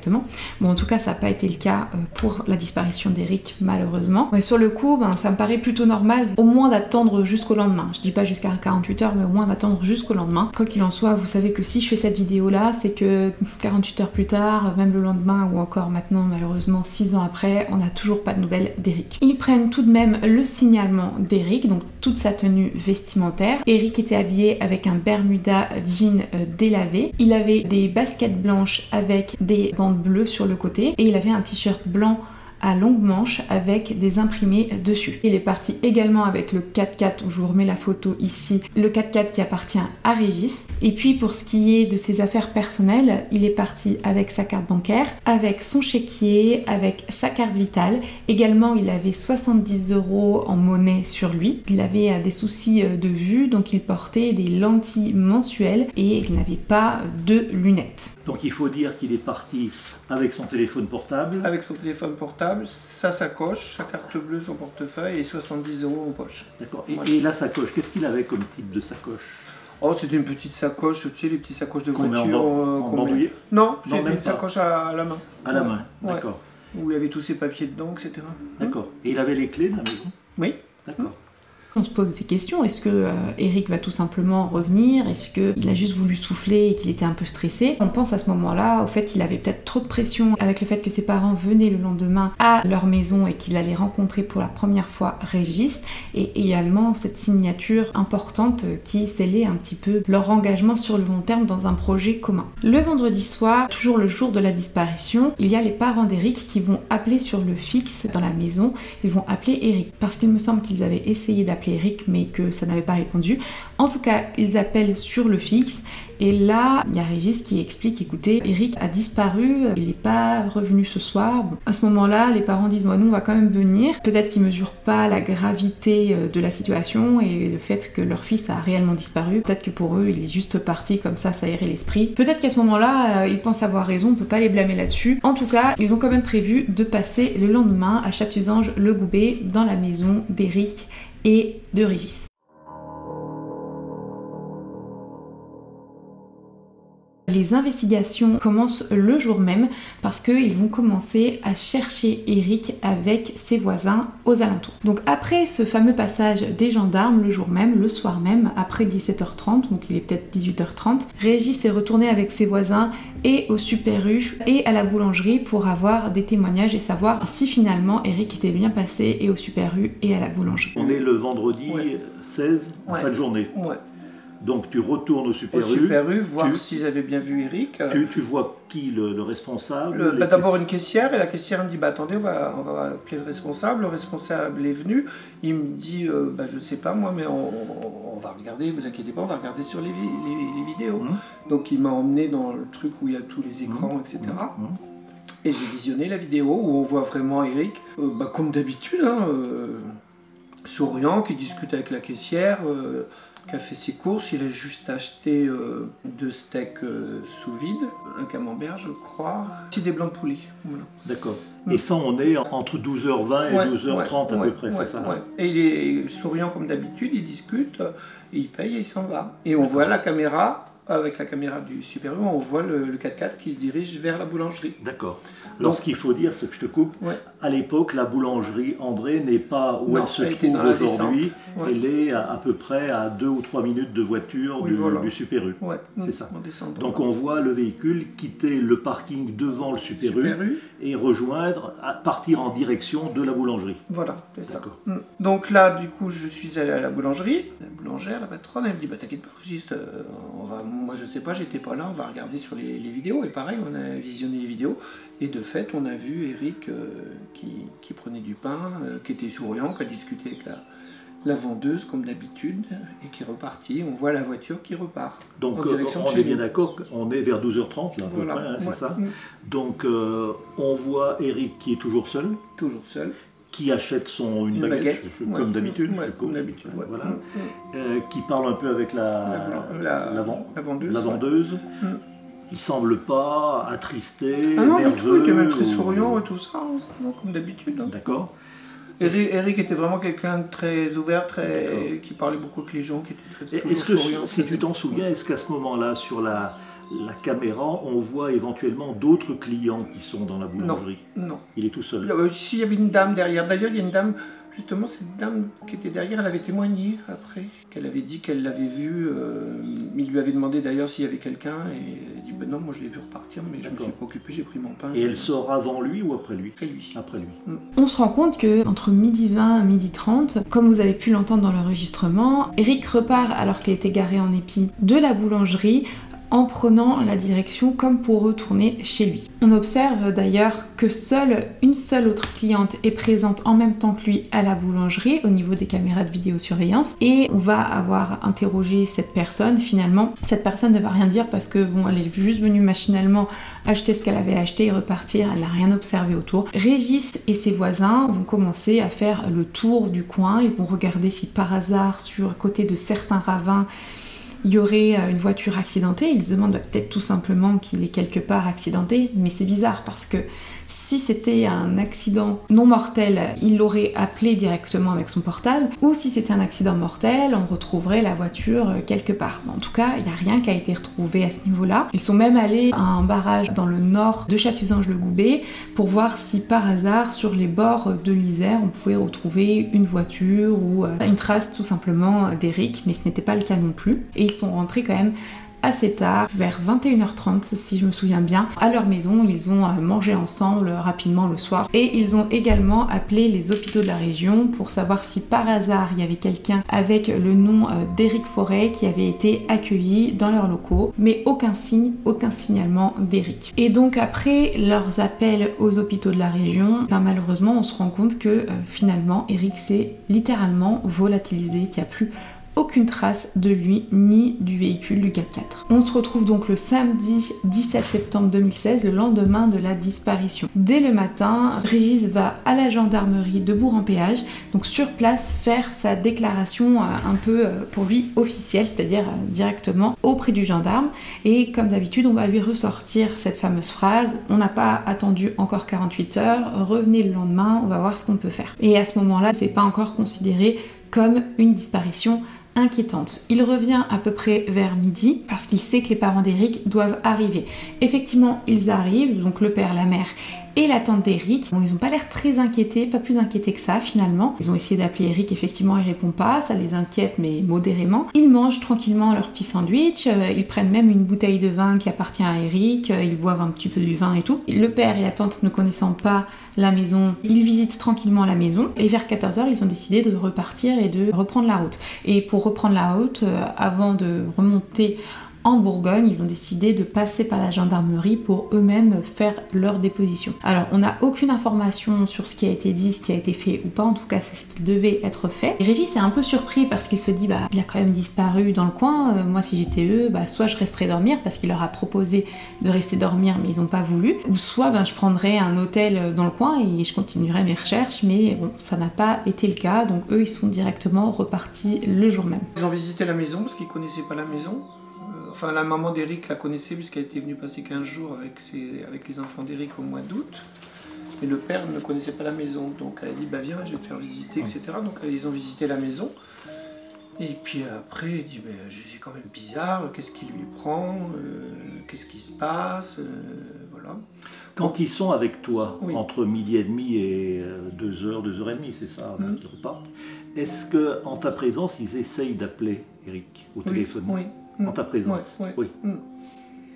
Bon, en tout cas, ça n'a pas été le cas pour la disparition d'Eric, malheureusement. Mais sur le coup, ça me paraît plutôt normal, au moins d'attendre jusqu'au lendemain. Je dis pas jusqu'à 48 heures, mais au moins d'attendre jusqu'au lendemain. Quoi qu'il en soit, vous savez que si je fais cette vidéo-là, c'est que 48 heures plus tard, même le lendemain, ou encore maintenant, malheureusement, 6 ans après, on n'a toujours pas de nouvelles d'Eric. Ils prennent tout de même le signalement d'Eric, donc toute sa tenue vestimentaire. Eric était habillé avec un Bermuda jean délavé. Il avait des baskets blanches avec des bandes bleues sur le côté et il avait un t-shirt blanc à longue manche avec des imprimés dessus. Il est parti également avec le 4x4 où je vous remets la photo ici, le 4x4 qui appartient à Régis. Et puis pour ce qui est de ses affaires personnelles, il est parti avec sa carte bancaire, avec son chéquier, avec sa carte vitale. Également il avait 70 € en monnaie sur lui. Il avait des soucis de vue, donc il portait des lentilles mensuelles et il n'avait pas de lunettes. Donc il faut dire qu'il est parti avec son téléphone portable. Avec son téléphone portable, sa sacoche, sa carte bleue, son portefeuille et 70 € en poche. D'accord. Et la sacoche, qu'est-ce qu'il avait comme type de sacoche? Oh, c'était une petite sacoche, tu sais, les petites sacoches de voiture. En bandoulier? Non, c'était une sacoche à la main. À la main, d'accord. Où il y avait tous ses papiers dedans, etc. D'accord. Et il avait les clés de la maison? Oui. D'accord. On se pose des questions, est-ce que Eric va tout simplement revenir? Est-ce qu'il a juste voulu souffler et qu'il était un peu stressé? On pense à ce moment-là au fait qu'il avait peut-être trop de pression avec le fait que ses parents venaient le lendemain à leur maison et qu'il allait rencontrer pour la première fois Régis, et également cette signature importante qui scellait un petit peu leur engagement sur le long terme dans un projet commun. Le vendredi soir, toujours le jour de la disparition, il y a les parents d'Eric qui vont appeler sur le fixe dans la maison. Ils vont appeler Eric parce qu'il me semble qu'ils avaient essayé d'appeler Eric mais que ça n'avait pas répondu. En tout cas, ils appellent sur le fixe et là, il y a Régis qui explique écoutez, Eric a disparu, il n'est pas revenu ce soir. Bon, à ce moment-là, les parents disent nous on va quand même venir. Peut-être qu'ils mesurent pas la gravité de la situation et le fait que leur fils a réellement disparu. Peut-être que pour eux, il est juste parti comme ça aérait l'esprit. Peut-être qu'à ce moment-là, ils pensent avoir raison, on peut pas les blâmer là-dessus. En tout cas, ils ont quand même prévu de passer le lendemain à Chatuzange-le-Goubet dans la maison d'Eric et de Régis. Les investigations commencent le jour même parce qu'ils vont commencer à chercher Eric avec ses voisins aux alentours. Donc après ce fameux passage des gendarmes le jour même, le soir même, après 17h30, donc il est peut-être 18h30, Régis est retourné avec ses voisins et au Super U et à la boulangerie pour avoir des témoignages et savoir si finalement Eric était bien passé et au Super U et à la boulangerie. On est le vendredi 16, en fin de journée. Ouais. Donc tu retournes au Super U. Au Super U, voir s'ils avaient bien vu Eric. Tu vois qui, le responsable? D'abord une caissière, et la caissière me dit attendez, on va appeler le responsable. Le responsable est venu, il me dit je sais pas moi, mais on va regarder, vous inquiétez pas, on va regarder sur les vidéos. Donc il m'a emmené dans le truc où il y a tous les écrans, etc. Et j'ai visionné la vidéo où on voit vraiment Eric, comme d'habitude, souriant, qui discute avec la caissière, qui a fait ses courses. Il a juste acheté 2 steaks sous vide, un camembert je crois, aussi des blancs de poulet. Voilà. D'accord. Et ça on est entre 12h20 et 12h30 à peu près, c'est ça? Et il est souriant comme d'habitude, il discute, il paye et il s'en va. Et on voit la caméra avec la caméra du Super U, on voit le 4x4 qui se dirige vers la boulangerie. D'accord. Alors ce qu'il faut dire, c'est que je te coupe, à l'époque, la boulangerie André n'est pas où elle se trouve aujourd'hui. Elle est à peu près à 2 ou 3 minutes de voiture du Super U. C'est ça. Donc on voit le véhicule quitter le parking devant le Super U et partir en direction de la boulangerie. Voilà, c'est ça. Donc là, du coup, je suis allé à la boulangerie. La boulangère, la patronne, elle me dit, bah t'inquiète pas, Régis, moi je sais pas, j'étais pas là, on va regarder sur les vidéos. Et pareil, on a visionné les vidéos. Et de fait, on a vu Eric qui prenait du pain, qui était souriant, qui a discuté avec la vendeuse comme d'habitude, et qui est reparti. On voit la voiture qui repart. Donc on est bien d'accord, on est vers 12h30 là, à peu près, hein, c'est ça. Donc on voit Eric qui est toujours seul. Toujours seul. Qui achète une baguette, comme d'habitude. Comme d'habitude, voilà. Qui parle un peu avec la vendeuse. Il semble pas attristé, non, nerveux. Il était même très souriant et tout ça, non, comme d'habitude. D'accord. Eric était vraiment quelqu'un de très ouvert, qui parlait beaucoup avec les gens, qui était très souriant. Si tu t'en souviens, est-ce qu'à ce moment-là, sur la caméra, on voit éventuellement d'autres clients qui sont dans la boulangerie? Non. Il est tout seul. Si, il y avait une dame derrière. D'ailleurs, il y a une dame, justement, cette dame qui était derrière, elle avait témoigné après, qu'elle avait dit qu'elle l'avait vu. Il lui avait demandé d'ailleurs s'il y avait quelqu'un, et elle dit ben non, moi je l'ai vu repartir, mais je me suis préoccupé, j'ai pris mon pain. Et elle sort avant lui ou après lui? Après lui. On se rend compte que entre 12h20 et 12h30, comme vous avez pu l'entendre dans l'enregistrement, Eric repart alors qu'il était garé en épi de la boulangerie, en prenant la direction comme pour retourner chez lui. On observe d'ailleurs que une seule autre cliente est présente en même temps que lui à la boulangerie au niveau des caméras de vidéosurveillance, et on va avoir interrogé cette personne. Finalement, cette personne ne va rien dire parce que bon, elle est juste venue machinalement acheter ce qu'elle avait acheté et repartir, elle n'a rien observé autour. Régis et ses voisins vont commencer à faire le tour du coin, ils vont regarder si par hasard à côté de certains ravins il y aurait une voiture accidentée. Ils se demandent peut-être tout simplement qu'il est quelque part accidenté, mais c'est bizarre parce que si c'était un accident non mortel, il l'aurait appelé directement avec son portable, ou si c'était un accident mortel, on retrouverait la voiture quelque part. En tout cas, il n'y a rien qui a été retrouvé à ce niveau-là. Ils sont même allés à un barrage dans le nord de Châtillon-le-Goubet pour voir si par hasard, sur les bords de l'Isère, on pouvait retrouver une voiture ou une trace tout simplement d'Eric, mais ce n'était pas le cas non plus. Et ils sont rentrés quand même assez tard, vers 21h30 si je me souviens bien, à leur maison. Ils ont mangé ensemble rapidement le soir, et ils ont également appelé les hôpitaux de la région pour savoir si par hasard il y avait quelqu'un avec le nom d'Eric Forêt qui avait été accueilli dans leurs locaux, mais aucun signe, aucun signalement d'Eric. Et donc après leurs appels aux hôpitaux de la région, malheureusement on se rend compte que finalement Eric s'est littéralement volatilisé, qu'il n'y a plus aucune trace de lui ni du véhicule du 4x4. On se retrouve donc le samedi 17 septembre 2016, le lendemain de la disparition. Dès le matin, Régis va à la gendarmerie de Bourg-en-Péage, donc sur place faire sa déclaration un peu pour lui officielle, c'est-à-dire directement auprès du gendarme. Et comme d'habitude, on va lui ressortir cette fameuse phrase: on n'a pas attendu encore 48 heures, revenez le lendemain, on va voir ce qu'on peut faire. Et à ce moment-là, c'est pas encore considéré comme une disparition inquiétante. Il revient à peu près vers midi parce qu'il sait que les parents d'Eric doivent arriver. Effectivement, ils arrivent, donc le père, la mère et la tante d'Eric. Bon, ils n'ont pas l'air très inquiétés, pas plus inquiétés que ça finalement. Ils ont essayé d'appeler Eric, effectivement il répond pas, ça les inquiète mais modérément. Ils mangent tranquillement leur petit sandwich, ils prennent même une bouteille de vin qui appartient à Eric, ils boivent un petit peu du vin et tout. Le père et la tante ne connaissant pas la maison, ils visitent tranquillement la maison, et vers 14h ils ont décidé de repartir et de reprendre la route. Et pour reprendre la route, avant de remonter en Bourgogne, ils ont décidé de passer par la gendarmerie pour eux-mêmes faire leur déposition. Alors, on n'a aucune information sur ce qui a été dit, ce qui a été fait ou pas, en tout cas c'est ce qui devait être fait. Et Régis est un peu surpris parce qu'il se dit il a quand même disparu dans le coin, moi si j'étais eux, soit je resterais dormir parce qu'il leur a proposé de rester dormir mais ils n'ont pas voulu, ou soit je prendrais un hôtel dans le coin et je continuerais mes recherches, mais bon, ça n'a pas été le cas, donc eux ils sont directement repartis le jour même. Ils ont visité la maison parce qu'ils connaissaient pas la maison. Enfin, la maman d'Eric la connaissait puisqu'elle était venue passer 15 jours avec les enfants d'Eric au mois d'août. Et le père ne connaissait pas la maison. Donc elle a dit viens, je vais te faire visiter, etc. Donc ils ont visité la maison. Et puis après, il dit, c'est quand même bizarre, qu'est-ce qui lui prend, qu'est-ce qui se passe, voilà. Quand ils sont avec toi, entre 12h30 et 2h, 2h30, c'est ça, qu'ils repartent, est-ce qu'en ta présence, ils essayent d'appeler Eric au téléphone? Oui. En ta présence? Oui.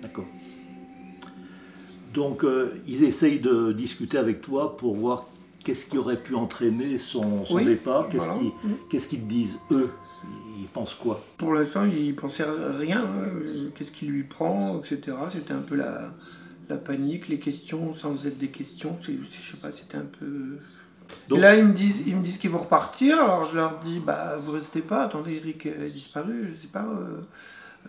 D'accord. Donc, ils essayent de discuter avec toi pour voir qu'est-ce qui aurait pu entraîner son départ, qu'est-ce qu'ils te disent, eux? Ils pensent quoi? Pour l'instant, ils ne pensaient rien, qu'est-ce qui lui prend, etc. C'était un peu la panique, les questions sans être des questions, je sais pas, c'était un peu... Donc, et là, ils me disent qu'ils vont repartir, alors je leur dis, vous restez pas, attendez, Eric est disparu, je sais pas,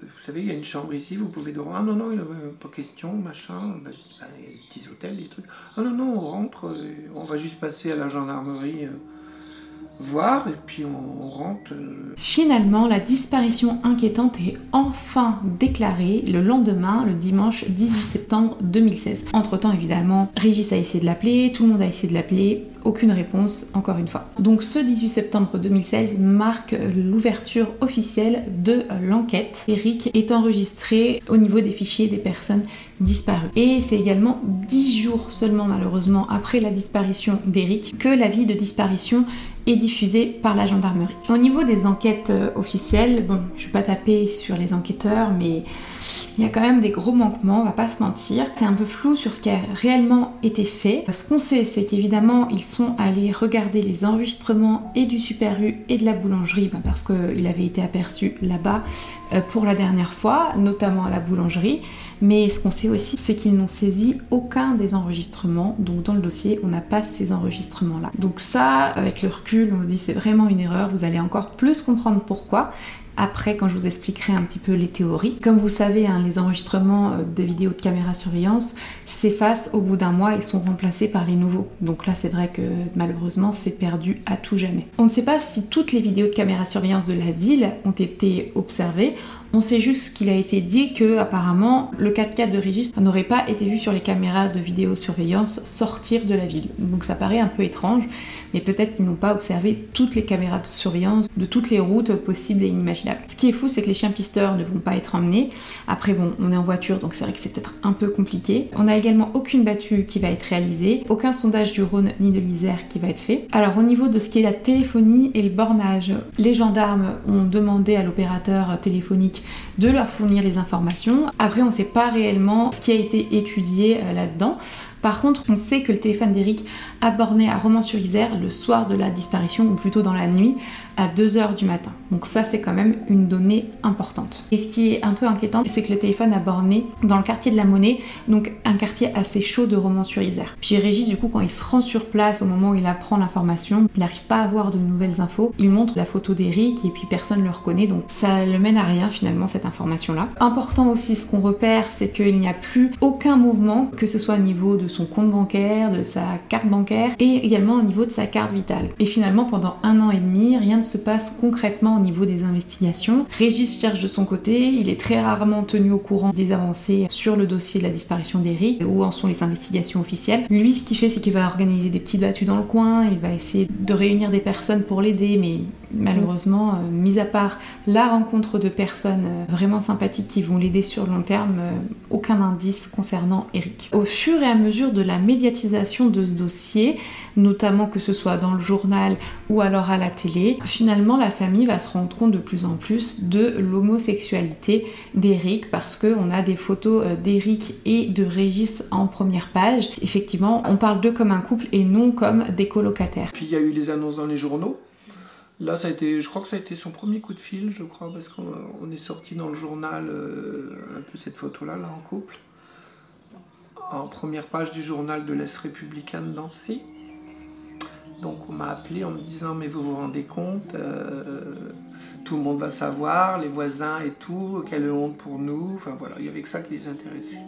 vous savez, il y a une chambre ici, vous pouvez dormir. Ah non, il n'y a pas question, machin, je dis, il y a des petits hôtels, des trucs. Ah non, on rentre, on va juste passer à la gendarmerie, voir, et puis on rentre. Finalement, la disparition inquiétante est enfin déclarée le lendemain, le dimanche 18 septembre 2016. Entre-temps, évidemment, Régis a essayé de l'appeler, tout le monde a essayé de l'appeler, aucune réponse, encore une fois. Donc ce 18 septembre 2016 marque l'ouverture officielle de l'enquête. Eric est enregistré au niveau des fichiers des personnes disparues. Et c'est également 10 jours seulement, malheureusement, après la disparition d'Eric, que l'avis de disparition est diffusé par la gendarmerie. Au niveau des enquêtes officielles, bon, je vais pas taper sur les enquêteurs, mais il y a quand même des gros manquements, on va pas se mentir. C'est un peu flou sur ce qui a réellement été fait. Ce qu'on sait, c'est qu'évidemment, ils sont allés regarder les enregistrements et du Super U et de la boulangerie, parce qu'il avait été aperçu là-bas pour la dernière fois, notamment à la boulangerie. Mais ce qu'on sait aussi, c'est qu'ils n'ont saisi aucun des enregistrements. Donc dans le dossier, on n'a pas ces enregistrements-là. Donc ça, avec le recul, on se dit c'est vraiment une erreur. Vous allez encore plus comprendre pourquoi après quand je vous expliquerai un petit peu les théories. Comme vous savez, les enregistrements de vidéos de caméra surveillance s'effacent au bout d'un mois et sont remplacés par les nouveaux. Donc là, c'est vrai que malheureusement, c'est perdu à tout jamais. On ne sait pas si toutes les vidéos de caméra surveillance de la ville ont été observées. On sait juste qu'il a été dit que apparemment le 4x4 de Régis n'aurait pas été vu sur les caméras de vidéosurveillance sortir de la ville. Donc ça paraît un peu étrange, mais peut-être qu'ils n'ont pas observé toutes les caméras de surveillance de toutes les routes possibles et inimaginables. Ce qui est fou, c'est que les chiens pisteurs ne vont pas être emmenés. Après bon, on est en voiture, donc c'est vrai que c'est peut-être un peu compliqué. On n'a également aucune battue qui va être réalisée, aucun sondage du Rhône ni de l'Isère qui va être fait. Alors au niveau de ce qui est la téléphonie et le bornage, les gendarmes ont demandé à l'opérateur téléphonique de leur fournir les informations. Après, on ne sait pas réellement ce qui a été étudié là-dedans. Par contre, on sait que le téléphone d'Eric a borné à Romans-sur-Isère le soir de la disparition, ou plutôt dans la nuit, à 2h du matin. Donc ça, c'est quand même une donnée importante. Et ce qui est un peu inquiétant, c'est que le téléphone a borné dans le quartier de la Monnaie, donc un quartier assez chaud de Romans-sur-Isère. Puis Régis, du coup, quand il se rend sur place, au moment où il apprend l'information, il n'arrive pas à avoir de nouvelles infos. Il montre la photo d'Eric et puis personne ne le reconnaît, donc ça le mène à rien finalement, cette information-là. Important aussi, ce qu'on repère, c'est qu'il n'y a plus aucun mouvement, que ce soit au niveau de son compte bancaire, de sa carte bancaire et également au niveau de sa carte vitale. Et finalement, pendant 1 an et demi, rien ne se passe concrètement au niveau des investigations. Régis cherche de son côté, il est très rarement tenu au courant des avancées sur le dossier de la disparition d'Eric, où en sont les investigations officielles. Lui, ce qu'il fait, c'est qu'il va organiser des petites battues dans le coin, il va essayer de réunir des personnes pour l'aider, mais malheureusement, mis à part la rencontre de personnes vraiment sympathiques qui vont l'aider sur le long terme, aucun indice concernant Eric. Au fur et à mesure de la médiatisation de ce dossier, notamment que ce soit dans le journal ou alors à la télé, finalement la famille va se rendre compte de plus en plus de l'homosexualité d'Eric, parce qu'on a des photos d'Eric et de Régis en première page. Effectivement, on parle d'eux comme un couple et non comme des colocataires. Puis il y a eu les annonces dans les journaux. Là, ça a été, je crois que ça a été son premier coup de fil, je crois, parce qu'on est sorti dans le journal un peu cette photo-là, là, en couple. En première page du journal de l'Est républicain de Nancy. Donc on m'a appelé en me disant, mais vous vous rendez compte, tout le monde va savoir, les voisins et tout, quelle honte pour nous. Enfin voilà, il y avait que ça qui les intéressait.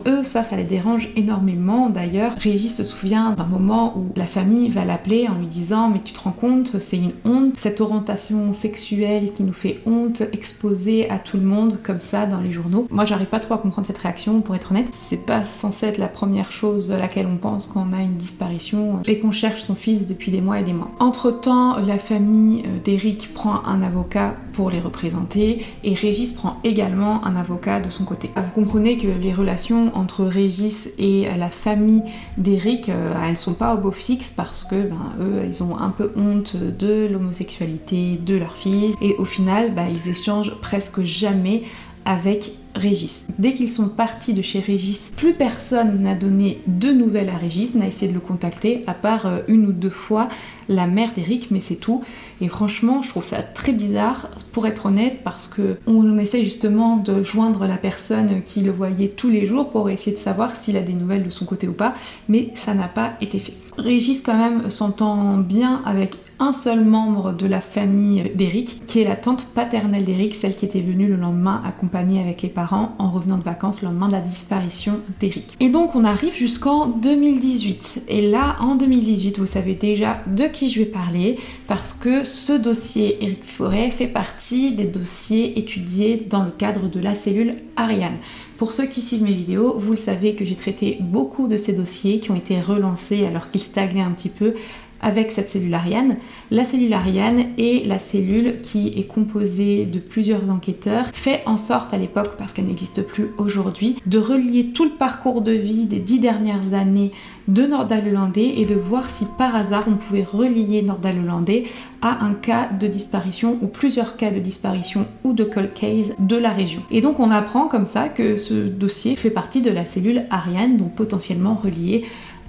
Eux, ça les dérange énormément. D'ailleurs, Régis se souvient d'un moment où la famille va l'appeler en lui disant « Mais tu te rends compte, c'est une honte, cette orientation sexuelle qui nous fait honte, exposée à tout le monde comme ça dans les journaux. » Moi, j'arrive pas trop à comprendre cette réaction, pour être honnête. C'est pas censé être la première chose à laquelle on pense quand on a une disparition et qu'on cherche son fils depuis des mois et des mois. Entre-temps, la famille d'Eric prend un avocat pour les représenter et Régis prend également un avocat de son côté. Vous comprenez que les relations entre Régis et la famille d'Eric, elles sont pas au beau fixe parce que eux, ils ont un peu honte de l'homosexualité de leur fils et au final, ils échangent presque jamais avec Régis. Dès qu'ils sont partis de chez Régis, plus personne n'a donné de nouvelles à Régis, n'a essayé de le contacter, à part une ou deux fois la mère d'Eric, mais c'est tout. Et franchement, je trouve ça très bizarre, pour être honnête, parce que on essaie justement de joindre la personne qui le voyait tous les jours pour essayer de savoir s'il a des nouvelles de son côté ou pas, mais ça n'a pas été fait. Régis quand même s'entend bien avec un seul membre de la famille d'Eric, qui est la tante paternelle d'Eric, celle qui était venue le lendemain accompagnée avec les parents en revenant de vacances le lendemain de la disparition d'Eric. Et donc on arrive jusqu'en 2018. Et là, en 2018, vous savez déjà de qui je vais parler, parce que ce dossier Eric Forêt fait partie des dossiers étudiés dans le cadre de la cellule Ariane. Pour ceux qui suivent mes vidéos, vous le savez que j'ai traité beaucoup de ces dossiers qui ont été relancés alors qu'ils stagnaient un petit peu avec cette cellule Ariane. La cellule Ariane est la cellule qui est composée de plusieurs enquêteurs, fait en sorte à l'époque, parce qu'elle n'existe plus aujourd'hui, de relier tout le parcours de vie des 10 dernières années de Nordal Lelandais et de voir si par hasard on pouvait relier Nordal Lelandais à un cas de disparition ou plusieurs cas de disparition ou de cold case de la région. Et donc on apprend comme ça que ce dossier fait partie de la cellule Ariane, donc potentiellement relié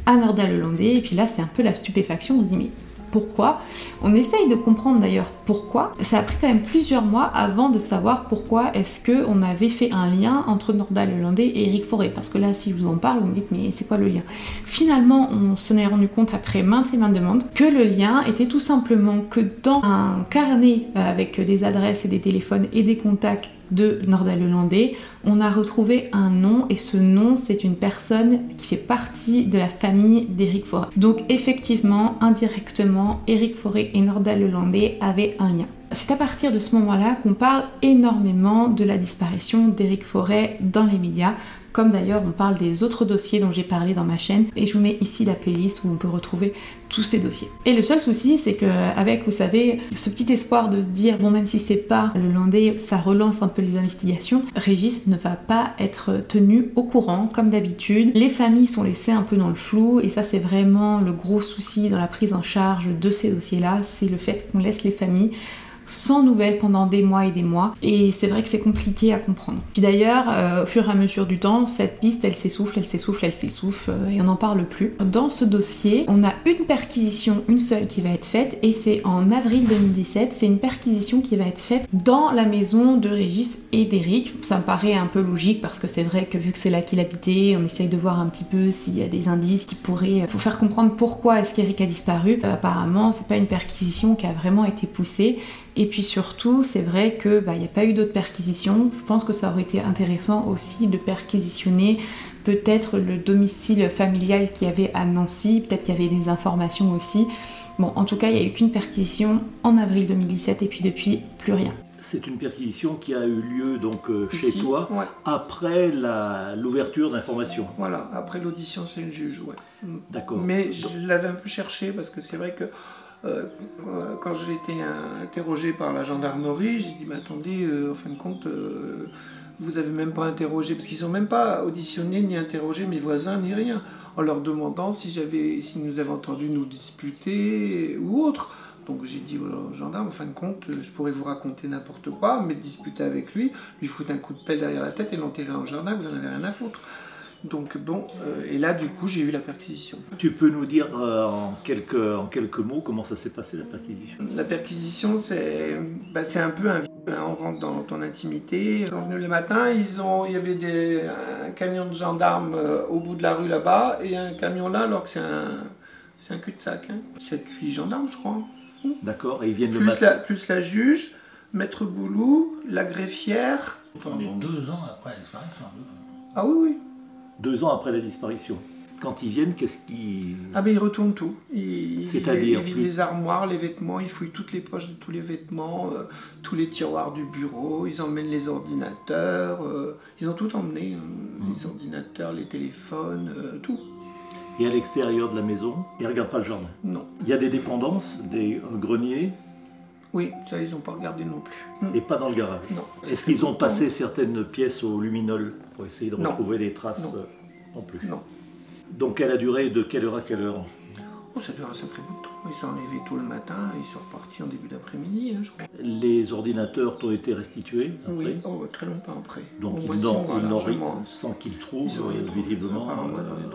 à Nordal Lelandais, et puis là c'est un peu la stupéfaction, on se dit mais pourquoi? On essaye de comprendre d'ailleurs pourquoi. Ça a pris quand même plusieurs mois avant de savoir pourquoi est-ce qu'on avait fait un lien entre Nordal Lelandais et Eric Forêt, parce que là si je vous en parle vous me dites mais c'est quoi le lien? Finalement on s'en est rendu compte après maintes et maintes demandes que le lien était tout simplement que dans un carnet avec des adresses et des téléphones et des contacts de Nordal Lelandais, on a retrouvé un nom et ce nom c'est une personne qui fait partie de la famille d'Eric Forêt. Donc effectivement, indirectement, Eric Forêt et Nordal Lelandais avaient un lien. C'est à partir de ce moment-là qu'on parle énormément de la disparition d'Eric Forêt dans les médias, comme d'ailleurs on parle des autres dossiers dont j'ai parlé dans ma chaîne, et je vous mets ici la playlist où on peut retrouver tous ces dossiers. Et le seul souci, c'est qu'avec, vous savez, ce petit espoir de se dire, bon même si c'est pas le Lelandais, ça relance un peu les investigations, Régis ne va pas être tenu au courant, comme d'habitude. Les familles sont laissées un peu dans le flou, et ça c'est vraiment le gros souci dans la prise en charge de ces dossiers-là, c'est le fait qu'on laisse les familles sans nouvelles pendant des mois, et c'est vrai que c'est compliqué à comprendre. Puis d'ailleurs, au fur et à mesure du temps, cette piste elle s'essouffle, et on n'en parle plus. Dans ce dossier, on a une perquisition, une seule qui va être faite, et c'est en avril 2017, c'est une perquisition qui va être faite dans la maison de Régis et d'Eric. Ça me paraît un peu logique, parce que c'est vrai que vu que c'est là qu'il habitait, on essaye de voir un petit peu s'il y a des indices qui pourraient vous faire comprendre pourquoi est-ce qu'Eric a disparu. Apparemment, c'est pas une perquisition qui a vraiment été poussée. Et puis surtout, c'est vrai que il n'y a pas eu d'autres perquisitions. Je pense que ça aurait été intéressant aussi de perquisitionner peut-être le domicile familial qu'il y avait à Nancy. Peut-être qu'il y avait des informations aussi. Bon, en tout cas, il n'y a eu qu'une perquisition en avril 2017 et puis depuis, plus rien. C'est une perquisition qui a eu lieu donc chez Ici, toi, ouais. Après l'ouverture d'informations. Voilà, après l'audition chez le juge, ouais. D'accord. Mais je l'avais un peu cherché parce que c'est vrai que quand j'ai été interrogé par la gendarmerie, j'ai dit mais attendez, en fin de compte, vous avez même pas interrogé, parce qu'ils n'ont même pas auditionné ni interrogé mes voisins ni rien, en leur demandant s'ils nous avaient entendu nous disputer ou autre. Donc j'ai dit au gendarme, en fin de compte, je pourrais vous raconter n'importe quoi, mais disputer avec lui foutre un coup de pelle derrière la tête et l'enterrer en jardin, vous en avez rien à foutre. Donc bon, et là du coup j'ai eu la perquisition. Tu peux nous dire en quelques mots comment ça s'est passé la perquisition? La perquisition c'est un peu un vide, hein, on rentre dans ton intimité. Ils sont venus le matin, il y avait un camion de gendarmes au bout de la rue là-bas et un camion là alors que c'est un cul-de-sac, hein. 7-8 gendarmes je crois. D'accord, et ils viennent le matin. Plus la juge, Maître Boulou, la greffière. Pendant 2 ans après la disparition. Ah oui, oui. 2 ans après la disparition. Quand ils viennent, qu'est-ce qu'ils... Ah ben ils retournent tout. C'est-à-dire ils vident les armoires, les vêtements, ils fouillent toutes les poches de tous les vêtements, tous les tiroirs du bureau, ils emmènent les ordinateurs, ils ont tout emmené, les ordinateurs, les téléphones, tout. Et à l'extérieur de la maison, ils ne regardent pas le jardin? Non. Il y a des dépendances, des greniers? Oui, ça ils n'ont pas regardé non plus. Et pas dans le garage? Non. Est-ce qu'ils ont passé certaines pièces au luminol pour essayer de retrouver des traces? Non plus. Non. Donc elle a duré de quelle heure à quelle heure? Oh, ça dure un sacré bout de temps. Ils sont arrivés tôt le matin, ils sont repartis en début d'après-midi, je crois. Les ordinateurs t'ont été restitués après? Oui, très longtemps après. Donc ils n'ont rien, sans qu'ils trouvent visiblement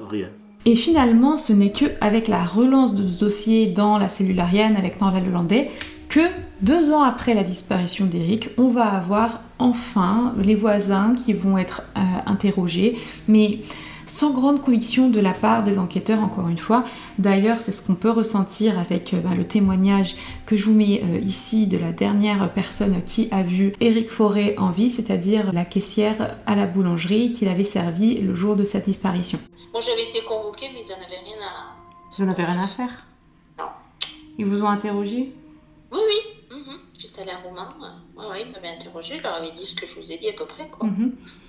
rien. Et finalement, ce n'est qu'avec la relance de ce dossier dans la cellule Ariane avec Nordal Lelandais que 2 ans après la disparition d'Eric, on va avoir enfin les voisins qui vont être interrogés, mais sans grande conviction de la part des enquêteurs, encore une fois. D'ailleurs, c'est ce qu'on peut ressentir avec le témoignage que je vous mets ici de la dernière personne qui a vu Éric Forêt en vie, c'est-à-dire la caissière à la boulangerie qu'il avait servi le jour de sa disparition. Bon, j'avais été convoquée, mais ils n'en avaient rien à... Vous n'en avez rien à faire? Non. Ils vous ont interrogé? Oui, oui. J'étais allée à Romain. Oui, ils m'avaient interrogé, je leur avais dit ce que je vous ai dit à peu près, quoi.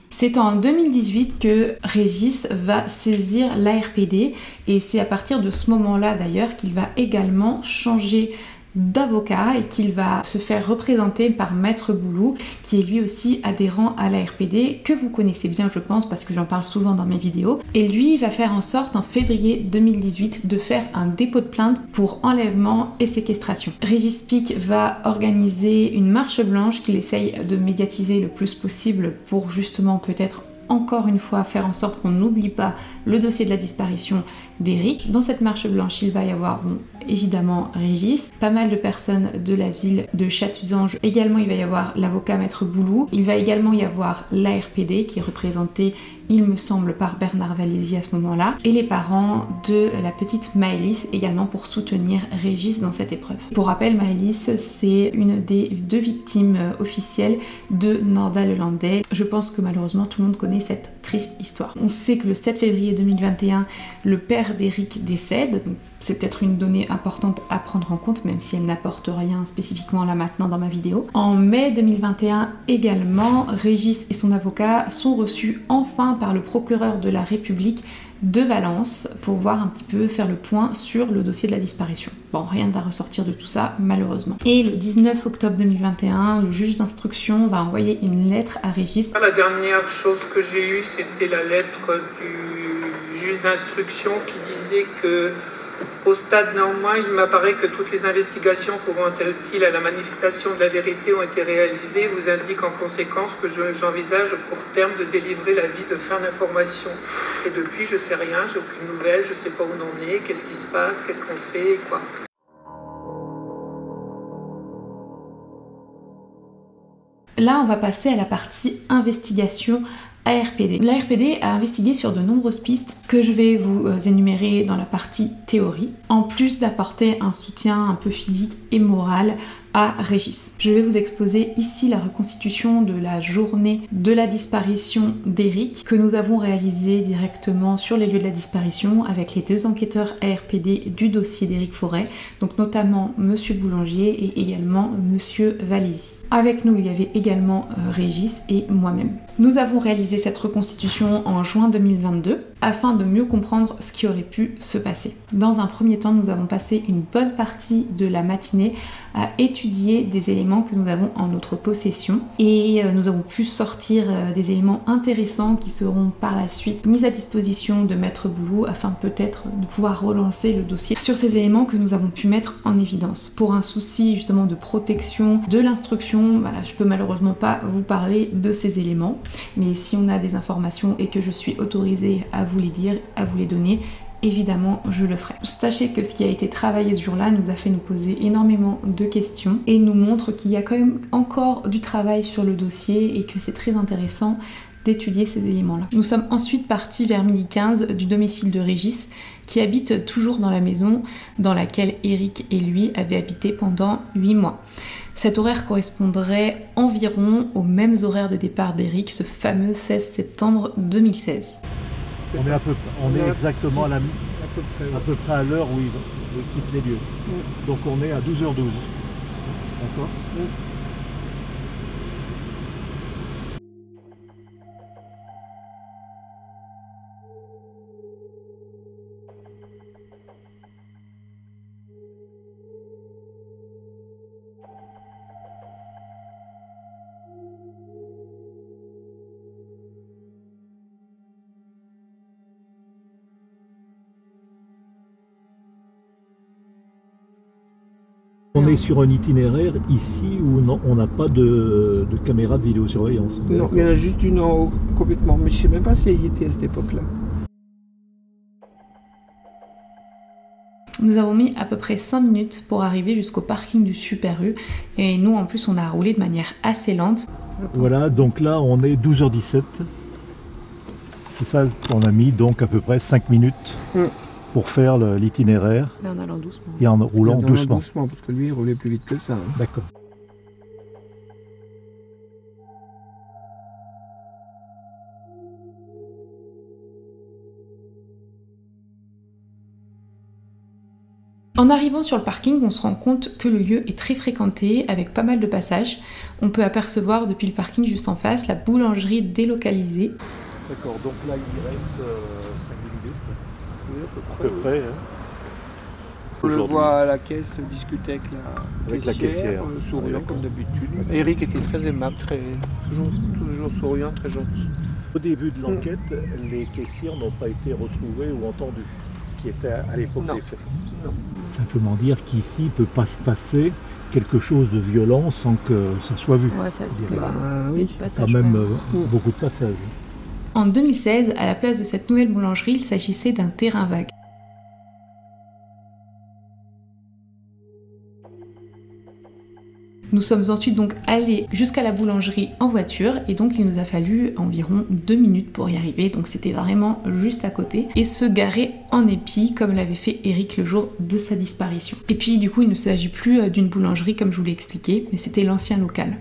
C'est en 2018 que Régis va saisir l'ARPD et c'est à partir de ce moment-là d'ailleurs qu'il va également changer d'avocat et qu'il va se faire représenter par Maître Boulou, qui est lui aussi adhérent à l'ARPD, que vous connaissez bien je pense parce que j'en parle souvent dans mes vidéos. Et lui va faire en sorte en février 2018 de faire un dépôt de plainte pour enlèvement et séquestration. Régis Pic va organiser une marche blanche qu'il essaye de médiatiser le plus possible pour justement peut-être encore une fois faire en sorte qu'on n'oublie pas le dossier de la disparition d'Eric. Dans cette marche blanche, il va y avoir évidemment Régis, pas mal de personnes de la ville de Chatuzange. Également, il va y avoir l'avocat Maître Boulou. Il va également y avoir l'ARPD qui est représenté, il me semble, par Bernard Valézy à ce moment-là, et les parents de la petite Maëlys également pour soutenir Régis dans cette épreuve. Pour rappel, Maëlys, c'est une des 2 victimes officielles de Nordal Lelandais. Je pense que malheureusement tout le monde connaît cette triste histoire. On sait que le 7 février 2021, le père d'Eric décède. C'est peut-être une donnée importante à prendre en compte, même si elle n'apporte rien spécifiquement là maintenant dans ma vidéo. En mai 2021 également, Régis et son avocat sont reçus enfin par le procureur de la République de Valence pour voir un petit peu faire le point sur le dossier de la disparition. Bon, rien ne va ressortir de tout ça, malheureusement. Et le 19 octobre 2021, le juge d'instruction va envoyer une lettre à Régis. La dernière chose que j'ai eue, c'était la lettre du juge d'instruction qui disait que au stade néanmoins, il m'apparaît que toutes les investigations pouvant être utiles à la manifestation de la vérité ont été réalisées. Vous indique en conséquence que j'envisage pour terme de délivrer l'avis de fin d'information. Et depuis, je sais rien, j'ai aucune nouvelle, je sais pas où on en est, qu'est-ce qui se passe, qu'est-ce qu'on fait, quoi. Là, on va passer à la partie investigation ARPD. L'ARPD a investigué sur de nombreuses pistes que je vais vous énumérer dans la partie théorie, en plus d'apporter un soutien un peu physique et moral à Régis. Je vais vous exposer ici la reconstitution de la journée de la disparition d'Eric que nous avons réalisée directement sur les lieux de la disparition avec les 2 enquêteurs ARPD du dossier d'Eric Forêt, donc notamment Monsieur Boulanger et également Monsieur Valézy. Avec nous, il y avait également Régis et moi-même. Nous avons réalisé cette reconstitution en juin 2022 afin de mieux comprendre ce qui aurait pu se passer. Dans un premier temps, nous avons passé une bonne partie de la matinée à étudier des éléments que nous avons en notre possession et nous avons pu sortir des éléments intéressants qui seront par la suite mis à disposition de Maître Boulou afin peut-être de pouvoir relancer le dossier sur ces éléments que nous avons pu mettre en évidence. Pour un souci justement de protection de l'instruction, je peux malheureusement pas vous parler de ces éléments, mais si on a des informations et que je suis autorisée à vous les dire, à vous les donner, évidemment je le ferai. Sachez que ce qui a été travaillé ce jour-là nous a fait nous poser énormément de questions et nous montre qu'il y a quand même encore du travail sur le dossier et que c'est très intéressant d'étudier ces éléments-là. Nous sommes ensuite partis vers 12h15 du domicile de Régis qui habite toujours dans la maison dans laquelle Eric et lui avaient habité pendant 8 mois. Cet horaire correspondrait environ aux mêmes horaires de départ d'Eric, ce fameux 16 septembre 2016. On est exactement à peu près à l'heure où il quitte les lieux. Donc on est à 12h12. D'accord. On est sur un itinéraire ici où on n'a pas de caméra de vidéosurveillance. Non, il y en a juste une en haut, complètement. Mais je ne sais même pas si elle y était à cette époque-là. Nous avons mis à peu près 5 minutes pour arriver jusqu'au parking du Super U. Et nous, en plus, on a roulé de manière assez lente. Voilà, donc là, on est 12h17. C'est ça qu'on a mis, donc à peu près 5 minutes. Pour faire l'itinéraire en allant doucement. Et en roulant doucement. Parce que lui il roulait plus vite que ça. D'accord. En arrivant sur le parking, on se rend compte que le lieu est très fréquenté avec pas mal de passages. On peut apercevoir depuis le parking juste en face la boulangerie délocalisée. D'accord, donc là il reste 5 minutes. À peu près. Hein. On le voit à la caisse discuter avec la caissière, souriant comme d'habitude. Eric était très aimable, toujours souriant, très gentil. Au début de l'enquête, les caissières n'ont pas été retrouvées ou entendues, qui étaient à l'époque des faits. Non. Simplement dire qu'ici il ne peut pas se passer quelque chose de violent sans que ça soit vu. Ouais, ça c'est oui. Quand même beaucoup de passages. En 2016, à la place de cette nouvelle boulangerie, il s'agissait d'un terrain vague. Nous sommes ensuite donc allés jusqu'à la boulangerie en voiture et donc il nous a fallu environ 2 minutes pour y arriver, donc c'était vraiment juste à côté, et se garer en épi comme l'avait fait Eric le jour de sa disparition. Et puis du coup il ne s'agit plus d'une boulangerie comme je vous l'ai expliqué, mais c'était l'ancien local.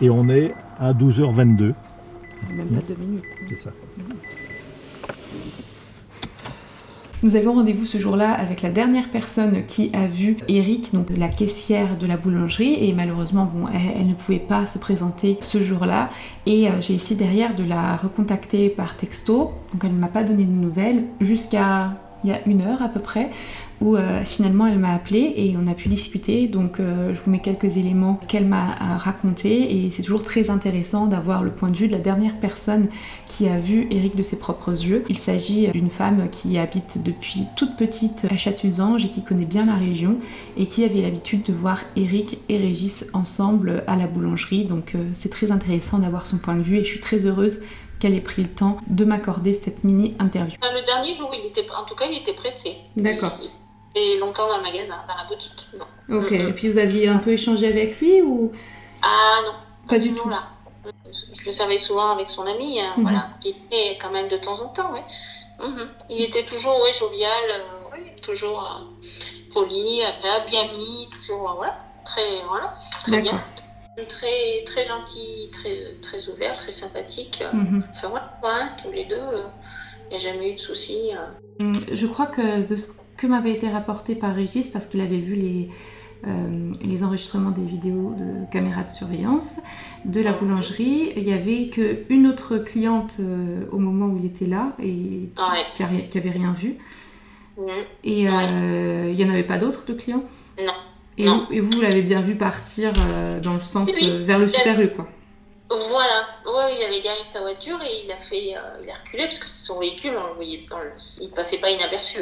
Et on est à 12h22. Même pas 2 minutes. C'est ça. Nous avions rendez-vous ce jour-là avec la dernière personne qui a vu Eric, donc la caissière de la boulangerie, et malheureusement, bon, elle ne pouvait pas se présenter ce jour-là. Et j'ai essayé derrière de la recontacter par texto, donc elle ne m'a pas donné de nouvelles jusqu'à il y a 1 heure à peu près, où finalement elle m'a appelé et on a pu discuter. Donc je vous mets quelques éléments qu'elle m'a racontés et c'est toujours très intéressant d'avoir le point de vue de la dernière personne qui a vu Eric de ses propres yeux. Il s'agit d'une femme qui habite depuis toute petite à Châtuzange et qui connaît bien la région et qui avait l'habitude de voir Eric et Régis ensemble à la boulangerie. Donc c'est très intéressant d'avoir son point de vue et je suis très heureuse qu'elle ait pris le temps de m'accorder cette mini-interview. Le dernier jour, il était pressé. D'accord. Et longtemps dans le magasin, dans la boutique, non. Ok, et puis vous aviez un peu échangé avec lui ou... Ah non, pas du tout. Là. Je le savais souvent avec son ami, voilà. Il était quand même de temps en temps, oui. Il était toujours jovial, toujours poli, bien mis, toujours, très bien. Très, très gentil, très ouvert, très sympathique. Enfin voilà, tous les deux, il n'y a jamais eu de soucis. Je crois que de ce que m'avait été rapporté par Régis, parce qu'il avait vu les enregistrements des vidéos de caméras de surveillance de la boulangerie, il n'y avait qu'une autre cliente au moment où il était là et qui avait rien vu. Et il n'y en avait pas d'autres de clients? Non. Et vous l'avez bien vu partir dans le sens vers le Super U, quoi. Voilà, il avait garé sa voiture et il a reculé parce que son véhicule, on le voyait, il passait pas inaperçu.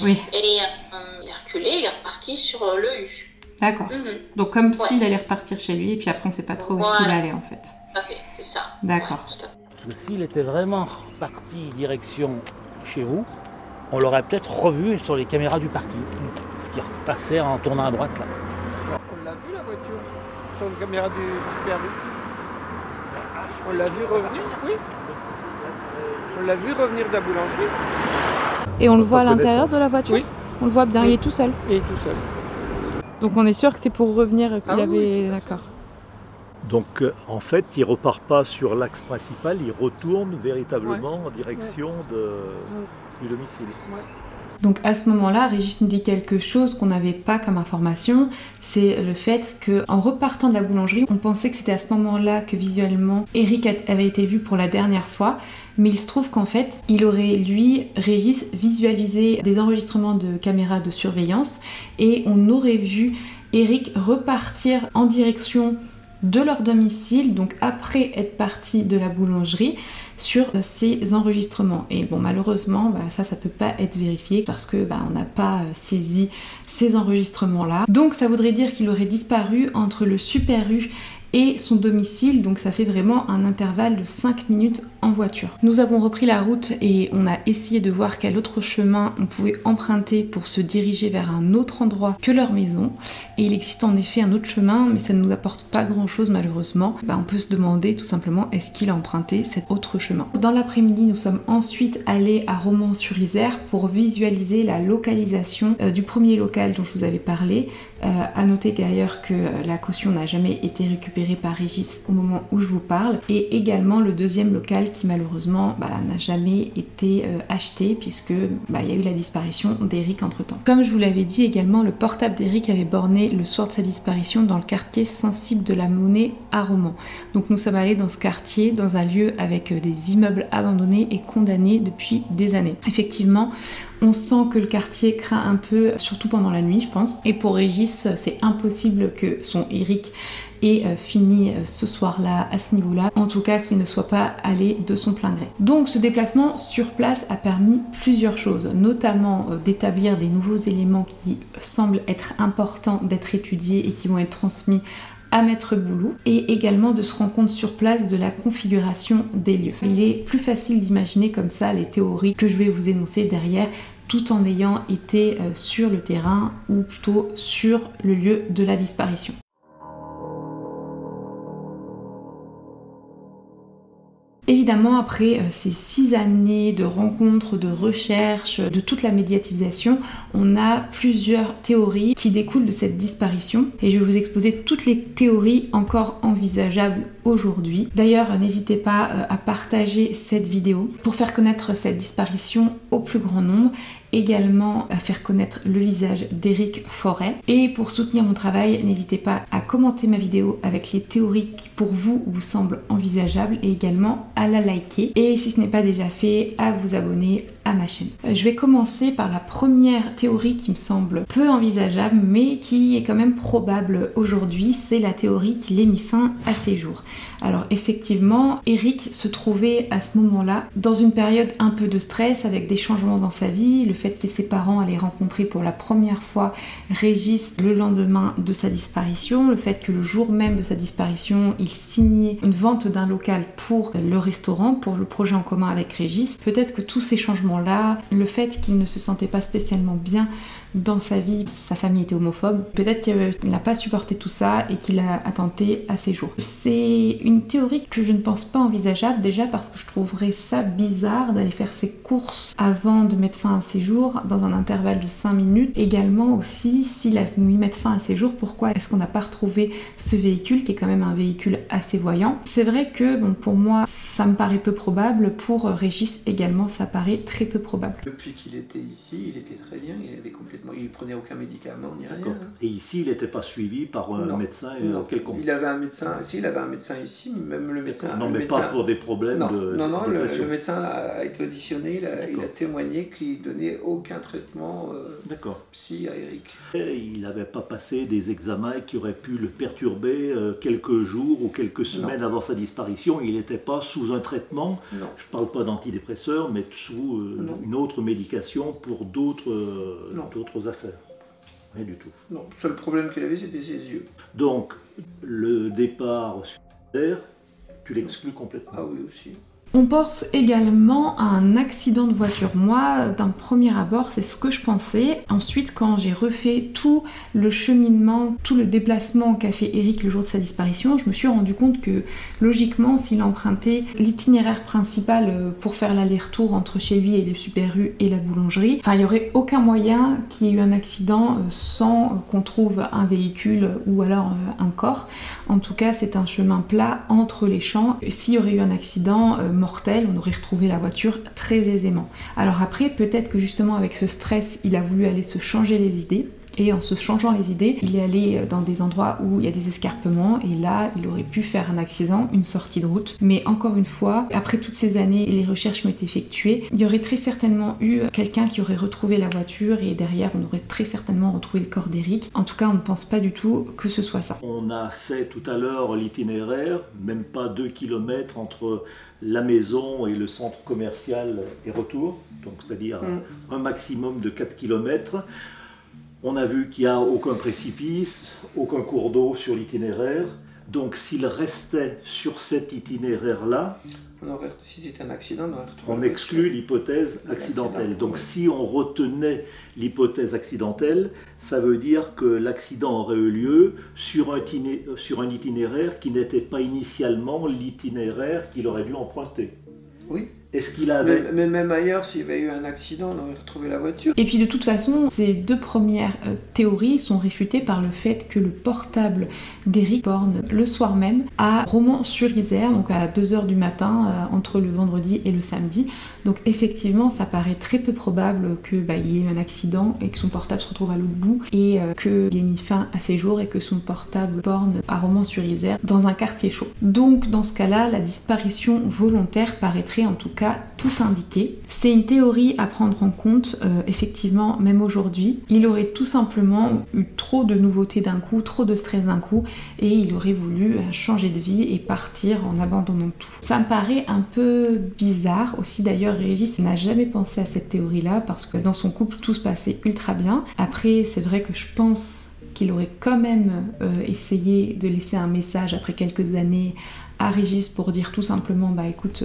Oui. Et il a reculé, il est reparti sur le U. D'accord. Donc comme s'il allait repartir chez lui et puis après on sait pas trop où est-ce qu'il allait en fait. Tout à fait, c'est ça. D'accord. S'il était vraiment reparti direction chez vous, on l'aurait peut-être revu sur les caméras du parking. Ce qui repassait en tournant à droite là. On l'a vu la voiture sur les caméras du Super U. On l'a vu revenir, oui. On l'a vu revenir de la boulangerie. Et on le voit à l'intérieur de la voiture? Oui. On le voit bien, il est tout seul. Il est tout seul. Donc on est sûr que c'est pour revenir qu'il avait... Oui, d'accord. Donc en fait, il ne repart pas sur l'axe principal, il retourne véritablement en direction du domicile. Ouais. Donc à ce moment-là, Régis nous dit quelque chose qu'on n'avait pas comme information, c'est le fait qu'en repartant de la boulangerie, on pensait que c'était à ce moment-là que visuellement Eric avait été vu pour la dernière fois, mais il se trouve qu'en fait, il aurait, lui, Régis, visualisé des enregistrements de caméras de surveillance et on aurait vu Eric repartir en direction de leur domicile, donc après être parti de la boulangerie, sur ces enregistrements. Et bon, malheureusement, ça peut pas être vérifié parce que on n'a pas saisi ces enregistrements-là. Donc ça voudrait dire qu'il aurait disparu entre le Super U et son domicile, donc ça fait vraiment un intervalle de 5 minutes en voiture. Nous avons repris la route et on a essayé de voir quel autre chemin on pouvait emprunter pour se diriger vers un autre endroit que leur maison. Et il existe en effet un autre chemin, mais ça ne nous apporte pas grand chose malheureusement. On peut se demander tout simplement est-ce qu'il a emprunté cet autre chemin. Dans l'après-midi, nous sommes ensuite allés à Romans-sur-Isère pour visualiser la localisation du premier local dont je vous avais parlé. À noter d'ailleurs que la caution n'a jamais été récupérée par Régis au moment où je vous parle, et également le deuxième local qui malheureusement n'a jamais été acheté puisque il y a eu la disparition d'Eric entre temps. Comme je vous l'avais dit également, le portable d'Eric avait borné le soir de sa disparition dans le quartier sensible de la Monnaie à Romans. Donc nous sommes allés dans ce quartier, dans un lieu avec des immeubles abandonnés et condamnés depuis des années. Effectivement, on sent que le quartier craint un peu, surtout pendant la nuit je pense. Et pour Régis, c'est impossible que son Eric ait fini ce soir-là à ce niveau-là. En tout cas, qu'il ne soit pas allé de son plein gré. Donc ce déplacement sur place a permis plusieurs choses, notamment d'établir des nouveaux éléments qui semblent être importants d'être étudiés et qui vont être transmis à Maître Boulou, et également de se rendre compte sur place de la configuration des lieux. Il est plus facile d'imaginer comme ça les théories que je vais vous énoncer derrière, tout en ayant été sur le terrain ou plutôt sur le lieu de la disparition. Évidemment, après ces 6 années de rencontres, de recherches, de toute la médiatisation, on a plusieurs théories qui découlent de cette disparition. Et je vais vous exposer toutes les théories encore envisageables aujourd'hui. D'ailleurs, n'hésitez pas à partager cette vidéo pour faire connaître cette disparition au plus grand nombre. Également à faire connaître le visage d'Eric Forêt. Et pour soutenir mon travail, n'hésitez pas à commenter ma vidéo avec les théories qui pour vous semblent envisageables et également à la liker. Et si ce n'est pas déjà fait, à vous abonner à ma chaîne. Je vais commencer par la première théorie qui me semble peu envisageable mais qui est quand même probable aujourd'hui, c'est la théorie qu'il ait mis fin à ses jours. Alors effectivement, Eric se trouvait à ce moment-là dans une période un peu de stress avec des changements dans sa vie, le fait que ses parents allaient rencontrer pour la première fois Régis le lendemain de sa disparition, le fait que le jour même de sa disparition, il signait une vente d'un local pour le restaurant, pour le projet en commun avec Régis. Peut-être que tous ces changements-là, le fait qu'il ne se sentait pas spécialement bien dans sa vie, sa famille était homophobe, peut-être qu'il n'a pas supporté tout ça et qu'il a attenté à ses jours. C'est une théorie que je ne pense pas envisageable, déjà parce que je trouverais ça bizarre d'aller faire ses courses avant de mettre fin à ses jours dans un intervalle de 5 minutes. Également aussi, s'il a voulu mettre fin à ses jours, pourquoi est-ce qu'on n'a pas retrouvé ce véhicule qui est quand même un véhicule assez voyant? C'est vrai que pour moi ça me paraît peu probable, pour Régis également ça paraît très peu probable. Depuis qu'il était ici, il était très bien, il prenait aucun médicament ni rien. Et ici, il n'était pas suivi par un médecin quelconque. Il avait un médecin, il avait un médecin ici, même le médecin. Non, mais pas pour des problèmes de le médecin a été auditionné, il a témoigné qu'il donnait aucun traitement psy à Eric. Il n'avait pas passé des examens qui auraient pu le perturber quelques jours ou quelques semaines avant sa disparition. Il n'était pas sous un traitement. Je ne parle pas d'antidépresseurs, mais sous une autre médication pour d'autres affaires. Rien du tout. Non, le seul problème qu'il avait, c'était ses yeux. Donc, le départ sur Terre, tu l'exclus complètement. Ah oui, aussi. On pense également à un accident de voiture. Moi, d'un premier abord, c'est ce que je pensais. Ensuite, quand j'ai refait tout le cheminement, tout le déplacement qu'a fait Eric le jour de sa disparition, je me suis rendu compte que, logiquement, s'il empruntait l'itinéraire principal pour faire l'aller-retour entre chez lui et les Super U et la boulangerie, il n'y aurait aucun moyen qu'il y ait eu un accident sans qu'on trouve un véhicule ou alors un corps. En tout cas, c'est un chemin plat entre les champs. S'il y aurait eu un accident mortel, on aurait retrouvé la voiture très aisément. Alors après, peut-être que justement avec ce stress, il a voulu aller se changer les idées. Et en se changeant les idées, il est allé dans des endroits où il y a des escarpements et là, il aurait pu faire un accident, une sortie de route. Mais encore une fois, après toutes ces années et les recherches qui ont été effectuées, il y aurait très certainement eu quelqu'un qui aurait retrouvé la voiture et derrière, on aurait très certainement retrouvé le corps d'Eric. En tout cas, on ne pense pas du tout que ce soit ça. On a fait tout à l'heure l'itinéraire, même pas 2 km entre la maison et le centre commercial et retour, donc c'est-à-dire un maximum de 4 km. On a vu qu'il n'y a aucun précipice, aucun cours d'eau sur l'itinéraire. Donc s'il restait sur cet itinéraire-là, si c'était un accident, on exclut l'hypothèse accidentelle. Donc si on retenait l'hypothèse accidentelle, ça veut dire que l'accident aurait eu lieu sur un itinéraire qui n'était pas initialement l'itinéraire qu'il aurait dû emprunter. Oui. Est-ce qu'il avait... Mais même ailleurs, s'il y avait eu un accident, on aurait retrouvé la voiture. Et puis de toute façon, ces deux premières théories sont réfutées par le fait que le portable d'Eric Borne, le soir même, à Romans-sur-Isère, donc à 2h du matin, entre le vendredi et le samedi. Donc effectivement, ça paraît très peu probable qu'il y ait eu un accident et que son portable se retrouve à l'autre bout et qu'il ait mis fin à ses jours et que son portable Borne à Romans-sur-Isère dans un quartier chaud. Donc dans ce cas-là, la disparition volontaire paraîtrait en tout cas tout indiqué. C'est une théorie à prendre en compte, effectivement, même aujourd'hui. Il aurait tout simplement eu trop de nouveautés d'un coup, trop de stress d'un coup, et il aurait voulu changer de vie et partir en abandonnant tout. Ça me paraît un peu bizarre. Aussi d'ailleurs, Régis n'a jamais pensé à cette théorie-là, parce que dans son couple, tout se passait ultra bien. Après, c'est vrai que je pense qu'il aurait quand même essayé de laisser un message après quelques années à Régis pour dire tout simplement écoute,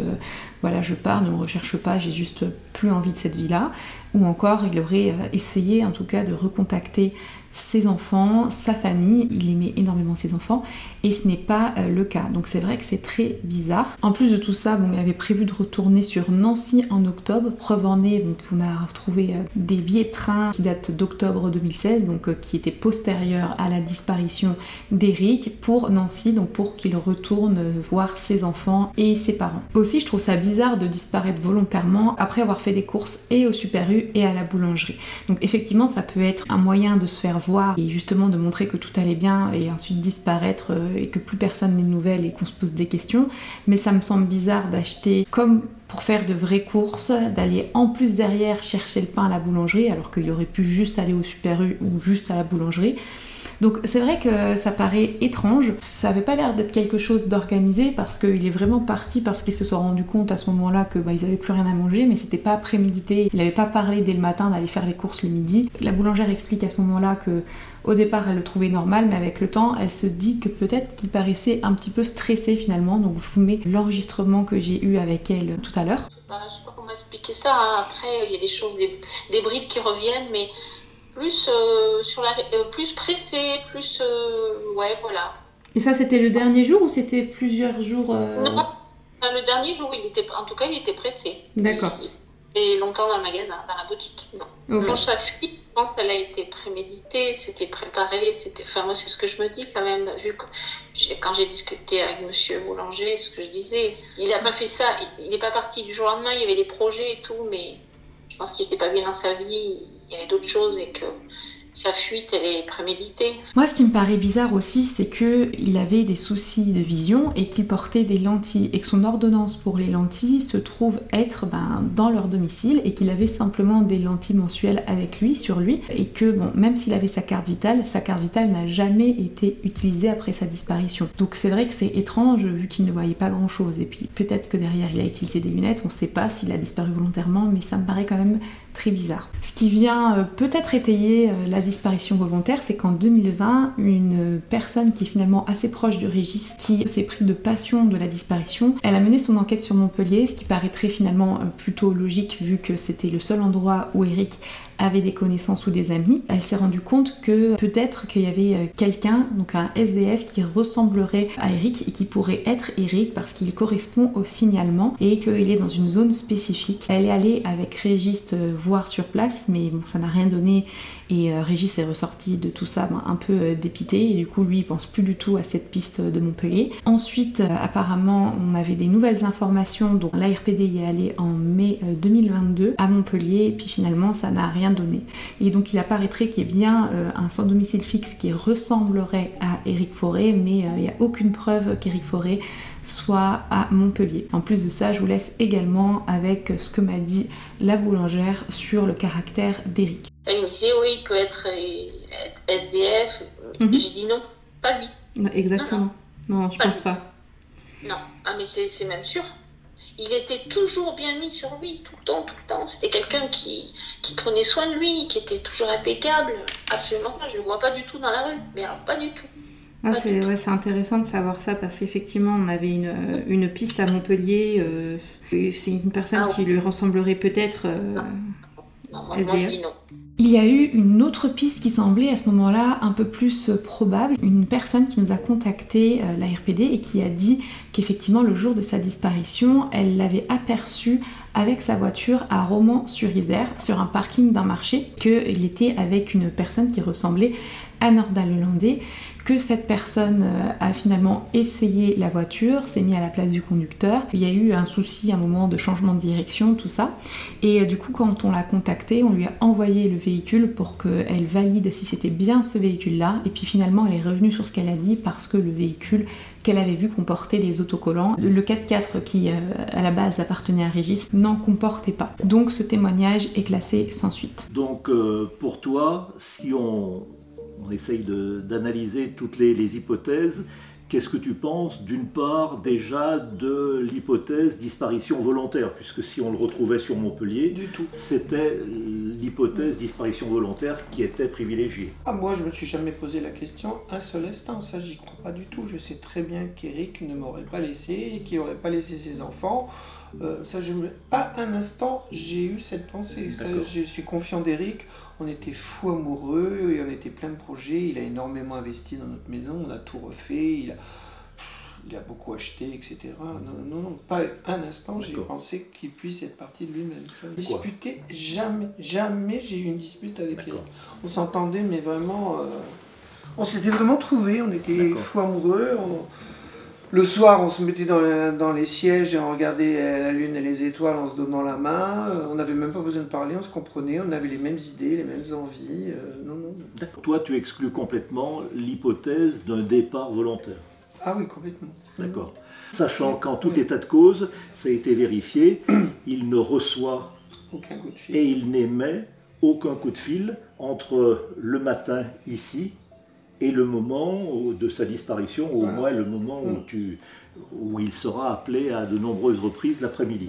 voilà, je pars, ne me recherche pas, j'ai juste plus envie de cette vie-là. Ou encore, il aurait essayé en tout cas de recontacter ses enfants, sa famille. Il aimait énormément ses enfants et ce n'est pas le cas. Donc c'est vrai que c'est très bizarre. En plus de tout ça, il avait prévu de retourner sur Nancy en octobre. Preuve en est, donc on a retrouvé des billets de train qui datent d'octobre 2016, donc qui étaient postérieurs à la disparition d'Eric pour Nancy, donc pour qu'il retourne voir ses enfants et ses parents. Aussi, je trouve ça bizarre de disparaître volontairement après avoir fait des courses et au Super U et à la boulangerie. Donc effectivement, ça peut être un moyen de se faire voir et justement de montrer que tout allait bien et ensuite disparaître et que plus personne n'est de nouvelles et qu'on se pose des questions. Mais ça me semble bizarre d'acheter comme pour faire de vraies courses, d'aller en plus derrière chercher le pain à la boulangerie alors qu'il aurait pu juste aller au Super U ou juste à la boulangerie. Donc c'est vrai que ça paraît étrange, ça avait pas l'air d'être quelque chose d'organisé parce qu'il est vraiment parti parce qu'il se soit rendu compte à ce moment-là que ils avaient plus rien à manger, mais c'était pas prémédité, il avait pas parlé dès le matin d'aller faire les courses le midi. La boulangère explique à ce moment-là que au départ elle le trouvait normal, mais avec le temps elle se dit que peut-être qu'il paraissait un petit peu stressé finalement, donc je vous mets l'enregistrement que j'ai eu avec elle tout à l'heure. Je sais pas comment expliquer ça, hein. Après il y a des choses, des brides qui reviennent, mais plus plus pressé, plus ouais, voilà. Et ça c'était le dernier jour ou c'était plusieurs jours Non, le dernier jour, il était pressé. D'accord. Et longtemps dans le magasin, dans la boutique. Non. Okay. Quand sa fille, je pense qu'elle a été préméditée, c'était préparé, moi c'est ce que je me dis quand même, vu que quand j'ai discuté avec monsieur Boulanger, ce que je disais, il n'a pas fait ça, il n'est pas parti du jour au lendemain, il y avait des projets et tout, mais je pense qu'il n'était pas bien dans sa vie, il y avait d'autres choses et que sa fuite, elle est préméditée. Moi, ce qui me paraît bizarre aussi, c'est qu'il avait des soucis de vision et qu'il portait des lentilles et que son ordonnance pour les lentilles se trouve être dans leur domicile et qu'il avait simplement des lentilles mensuelles avec lui, sur lui, et que même s'il avait sa carte vitale n'a jamais été utilisée après sa disparition. Donc c'est vrai que c'est étrange vu qu'il ne voyait pas grand-chose. Et puis peut-être que derrière il a utilisé des lunettes, on ne sait pas s'il a disparu volontairement, mais ça me paraît quand même très bizarre. Ce qui vient peut-être étayer la disparition volontaire, c'est qu'en 2020, une personne qui est finalement assez proche de Régis, qui s'est pris de passion de la disparition, elle a mené son enquête sur Montpellier, ce qui paraîtrait finalement plutôt logique vu que c'était le seul endroit où Eric avait des connaissances ou des amis. Elle s'est rendue compte que peut-être qu'il y avait quelqu'un, donc un SDF, qui ressemblerait à Eric et qui pourrait être Eric parce qu'il correspond au signalement et qu'il est dans une zone spécifique. Elle est allée avec Régis voir sur place, mais bon, ça n'a rien donné et Régis est ressorti de tout ça un peu dépité et du coup lui il pense plus du tout à cette piste de Montpellier. Ensuite apparemment on avait des nouvelles informations, donc l'ARPD y est allé en mai 2022 à Montpellier et puis finalement ça n'a rien donné. Et donc il apparaîtrait qu'il y ait bien un sans domicile fixe qui ressemblerait à Éric Forêt, mais il n'y a aucune preuve qu'Éric Forêt soit à Montpellier. En plus de ça, je vous laisse également avec ce que m'a dit la boulangère sur le caractère d'Éric. Il me disait oui, il peut être SDF. J'ai dit non, pas lui. Exactement. Non, je pense pas. Non, ah mais c'est même sûr. Il était toujours bien mis sur lui, tout le temps. C'était quelqu'un qui prenait soin de lui, qui était toujours impeccable. Absolument pas, je le vois pas du tout dans la rue. Mais alors, pas du tout. Ah, c'est intéressant de savoir ça parce qu'effectivement on avait une piste à Montpellier, c'est une personne qui lui ressemblerait peut-être non, moi je dis non. Il y a eu une autre piste qui semblait à ce moment-là un peu plus probable, une personne qui nous a contacté la RPD et qui a dit qu'effectivement le jour de sa disparition, elle l'avait aperçu avec sa voiture à Romans-sur-Isère, sur un parking d'un marché, qu'il était avec une personne qui ressemblait à Nordal-Lelandais, que cette personne a finalement essayé la voiture, s'est mis à la place du conducteur. Il y a eu un souci, un moment de changement de direction, tout ça. Et du coup, quand on l'a contactée, on lui a envoyé le véhicule pour qu'elle valide si c'était bien ce véhicule-là. Et puis finalement, elle est revenue sur ce qu'elle a dit parce que le véhicule qu'elle avait vu comportait des autocollants. Le 4x4 qui, à la base, appartenait à Régis, n'en comportait pas. Donc ce témoignage est classé sans suite. Donc pour toi, si on essaye d'analyser toutes les hypothèses, qu'est-ce que tu penses d'une part déjà de l'hypothèse disparition volontaire, puisque si on le retrouvait sur Montpellier, c'était l'hypothèse disparition volontaire qui était privilégiée. Ah, moi je me suis jamais posé la question un seul instant, ça j'y crois pas du tout. Je sais très bien qu'Éric ne m'aurait pas laissé et qu'il n'aurait pas laissé ses enfants. Pas un instant j'ai eu cette pensée. Ça, je suis confiant d'Éric. On était fous amoureux et on était plein de projets. Il a énormément investi dans notre maison, on a tout refait, il a beaucoup acheté, etc. Non, pas un instant j'ai pensé qu'il puisse être parti de lui-même. Disputer, jamais j'ai eu une dispute avec Eric. On s'entendait, mais vraiment, on s'était vraiment trouvés, on était fous amoureux. Le soir, on se mettait dans les sièges et on regardait la lune et les étoiles en se donnant la main. On n'avait même pas besoin de parler, on se comprenait, on avait les mêmes idées, les mêmes envies. Non. D'accord. Toi, tu exclus complètement l'hypothèse d'un départ volontaire. Ah oui, complètement. D'accord. Sachant qu'en tout état de cause, ça a été vérifié, il ne reçoit aucun coup de fil et il n'émet aucun coup de fil entre le matin ici et le moment de sa disparition, ou au moins le moment où il sera appelé à de nombreuses reprises l'après-midi.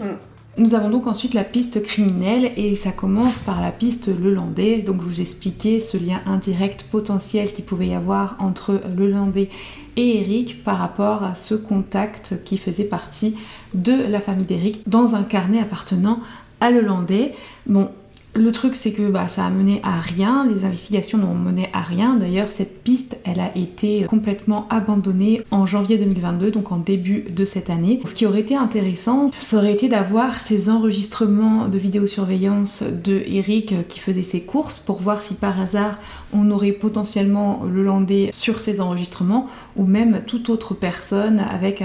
Nous avons donc ensuite la piste criminelle et ça commence par la piste Lelandais. Donc je vous expliquais ce lien indirect potentiel qu'il pouvait y avoir entre Lelandais et Eric par rapport à ce contact qui faisait partie de la famille d'Eric dans un carnet appartenant à Lelandais. Bon, le truc c'est que ça a mené à rien, les investigations n'ont mené à rien. D'ailleurs cette piste elle a été complètement abandonnée en janvier 2022, donc en début de cette année. Ce qui aurait été intéressant, ça aurait été d'avoir ces enregistrements de vidéosurveillance de Eric qui faisait ses courses pour voir si par hasard on aurait potentiellement Lelandais sur ces enregistrements ou même toute autre personne avec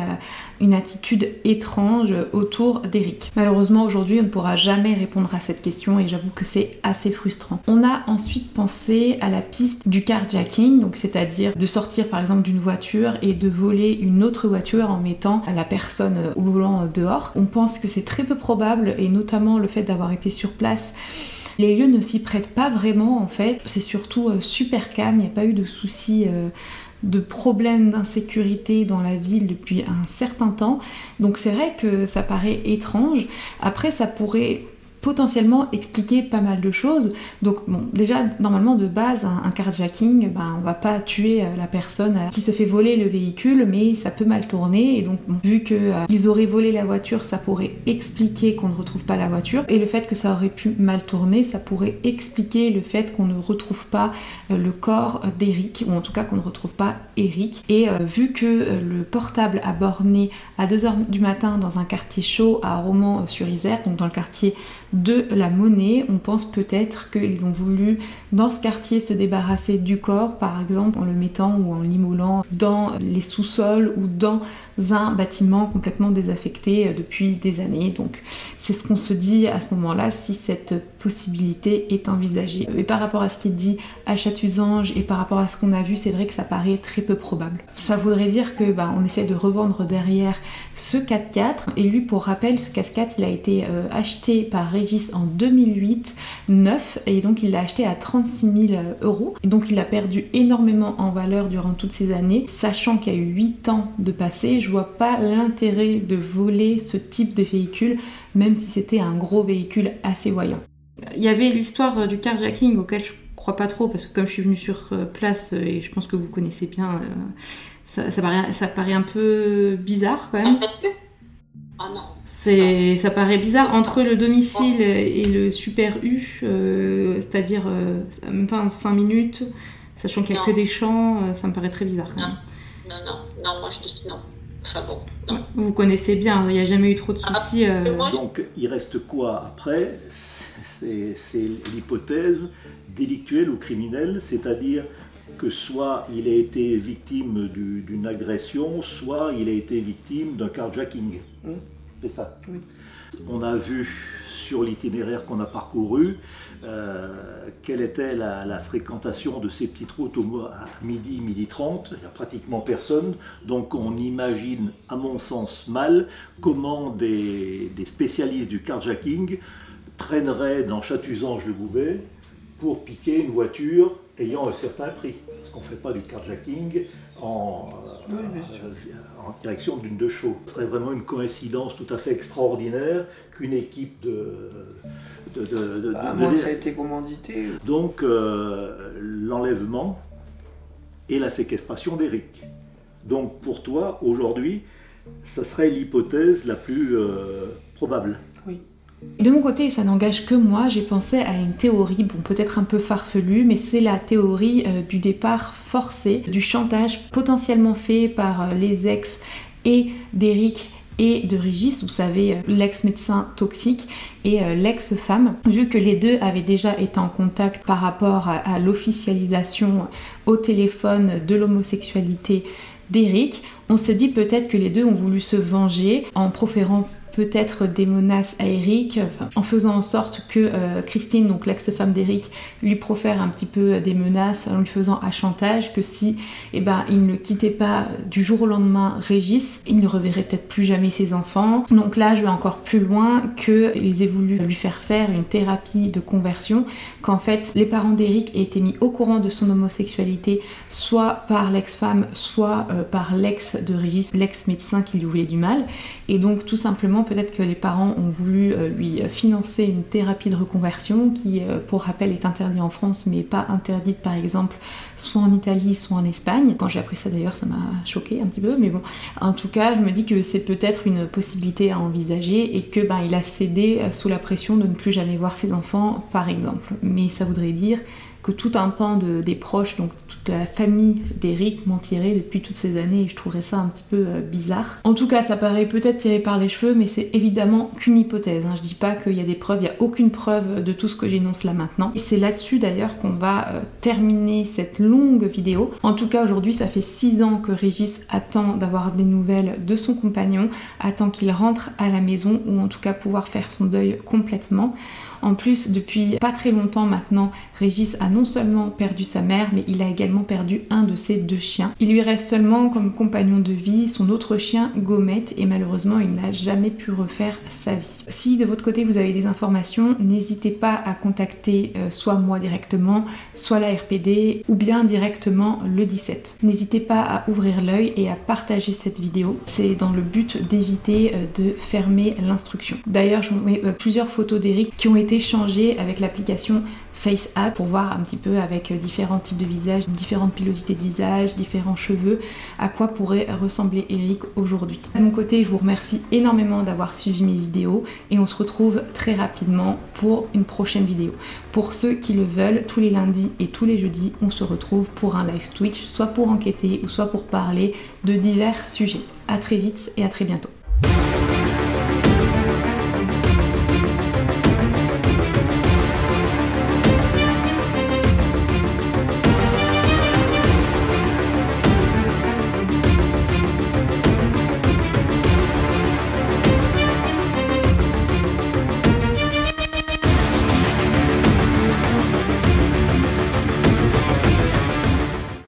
une attitude étrange autour d'Eric. Malheureusement aujourd'hui on ne pourra jamais répondre à cette question et j'avoue que c'est assez frustrant. On a ensuite pensé à la piste du carjacking, donc c'est-à-dire de sortir par exemple d'une voiture et de voler une autre voiture en mettant la personne au volant dehors. On pense que c'est très peu probable et notamment le fait d'avoir été sur place. Les lieux ne s'y prêtent pas vraiment en fait, c'est surtout super calme, il n'y a pas eu de soucis de problèmes d'insécurité dans la ville depuis un certain temps, donc c'est vrai que ça paraît étrange. Après ça pourrait potentiellement expliquer pas mal de choses. Donc bon, déjà normalement de base un carjacking, on va pas tuer la personne qui se fait voler le véhicule, mais ça peut mal tourner, et donc bon, vu que ils auraient volé la voiture, ça pourrait expliquer qu'on ne retrouve pas la voiture, et le fait que ça aurait pu mal tourner, ça pourrait expliquer le fait qu'on ne retrouve pas le corps d'Eric, ou en tout cas qu'on ne retrouve pas Eric. Et vu que le portable a borné à 2h du matin dans un quartier chaud à Romans-sur-Isère, donc dans le quartier de la Monnaie, on pense peut-être qu'ils ont voulu dans ce quartier se débarrasser du corps, par exemple en le mettant ou en l'immolant dans les sous-sols ou dans un bâtiment complètement désaffecté depuis des années. Donc c'est ce qu'on se dit à ce moment-là, si cette possibilité est envisagée. Et par rapport à ce qui est dit à Chatuzange et par rapport à ce qu'on a vu, c'est vrai que ça paraît très peu probable. Ça voudrait dire que on essaie de revendre derrière ce 4x4, et lui, pour rappel, ce 4x4 il a été acheté par Régis en 2008, neuf, et donc il l'a acheté à 36 000 €. Et donc il a perdu énormément en valeur durant toutes ces années, sachant qu'il y a eu 8 ans de passé. Je vois pas l'intérêt de voler ce type de véhicule, même si c'était un gros véhicule assez voyant. Il y avait l'histoire du carjacking auquel je crois pas trop, parce que comme je suis venue sur place, et je pense que vous connaissez bien, ça paraît un peu bizarre quand même. Ah non. Ça paraît bizarre entre le domicile et le Super U, c'est-à-dire même pas 5 minutes, sachant qu'il n'y a que des champs, ça me paraît très bizarre quand même. Non, moi je dis non. Enfin bon, non. Vous connaissez bien, il n'y a jamais eu trop de soucis. Donc il reste quoi après? C'est l'hypothèse délictuelle ou criminelle, c'est-à-dire que soit il a été victime d'une agression, soit il a été victime d'un carjacking. C'est ça. Oui. On a vu sur l'itinéraire qu'on a parcouru quelle était la fréquentation de ces petites routes à midi 30. Il n'y a pratiquement personne. Donc on imagine, à mon sens, mal comment des spécialistes du carjacking traîneraient dans Chatuzange-le-Gouvet pour piquer une voiture ayant un certain prix. Parce qu'on ne fait pas du carjacking en direction d'une de chaux. Ce serait vraiment une coïncidence tout à fait extraordinaire qu'une équipe ça a été commandité. Donc l'enlèvement et la séquestration d'Eric. Donc pour toi, aujourd'hui, ça serait l'hypothèse la plus probable. Oui. De mon côté, ça n'engage que moi, j'ai pensé à une théorie, bon peut-être un peu farfelue, mais c'est la théorie du départ forcé, du chantage potentiellement fait par les ex et d'Eric et de Régis, vous savez, l'ex-médecin toxique et l'ex-femme, vu que les deux avaient déjà été en contact par rapport à l'officialisation au téléphone de l'homosexualité d'Eric. On se dit peut-être que les deux ont voulu se venger en proférant peut-être des menaces à Eric, en faisant en sorte que Christine, donc l'ex-femme d'Eric, lui profère un petit peu des menaces, en lui faisant un chantage que si il ne quittait pas du jour au lendemain Régis, il ne reverrait peut-être plus jamais ses enfants. Donc là, je vais encore plus loin, qu'ils aient voulu lui faire une thérapie de conversion, qu'en fait, les parents d'Eric aient été mis au courant de son homosexualité, soit par l'ex-femme, soit par l'ex de Régis, l'ex-médecin qui lui voulait du mal. Et donc, tout simplement, peut-être que les parents ont voulu lui financer une thérapie de reconversion qui, pour rappel, est interdite en France, mais pas interdite, par exemple, soit en Italie, soit en Espagne. Quand j'ai appris ça, d'ailleurs, ça m'a choquée un petit peu, mais bon. En tout cas, je me dis que c'est peut-être une possibilité à envisager et que il a cédé sous la pression de ne plus jamais voir ses enfants, par exemple. Mais ça voudrait dire que tout un pan des proches, donc toute la famille d'Eric, mentirait depuis toutes ces années, et je trouverais ça un petit peu bizarre. En tout cas, ça paraît peut-être tiré par les cheveux, mais c'est évidemment qu'une hypothèse. Je dis pas qu'il y a des preuves, il n'y a aucune preuve de tout ce que j'énonce là maintenant. Et c'est là-dessus d'ailleurs qu'on va terminer cette longue vidéo. En tout cas, aujourd'hui, ça fait 6 ans que Régis attend d'avoir des nouvelles de son compagnon, attend qu'il rentre à la maison, ou en tout cas pouvoir faire son deuil complètement. En plus, depuis pas très longtemps maintenant, Régis annonce non seulement perdu sa mère, mais il a également perdu un de ses 2 chiens. Il lui reste seulement comme compagnon de vie son autre chien Gomet, et malheureusement il n'a jamais pu refaire sa vie. Si de votre côté vous avez des informations, n'hésitez pas à contacter soit moi directement, soit la RPD, ou bien directement le 17. N'hésitez pas à ouvrir l'œil et à partager cette vidéo. C'est dans le but d'éviter de fermer l'instruction. D'ailleurs, je vous mets plusieurs photos d'Eric qui ont été changées avec l'application FaceApp pour voir un petit peu avec différents types de visages, différentes pilosités de visage, différents cheveux, à quoi pourrait ressembler Eric aujourd'hui. De mon côté, je vous remercie énormément d'avoir suivi mes vidéos et on se retrouve très rapidement pour une prochaine vidéo. Pour ceux qui le veulent, tous les lundis et tous les jeudis, on se retrouve pour un live Twitch, soit pour enquêter ou soit pour parler de divers sujets. À très vite et à très bientôt.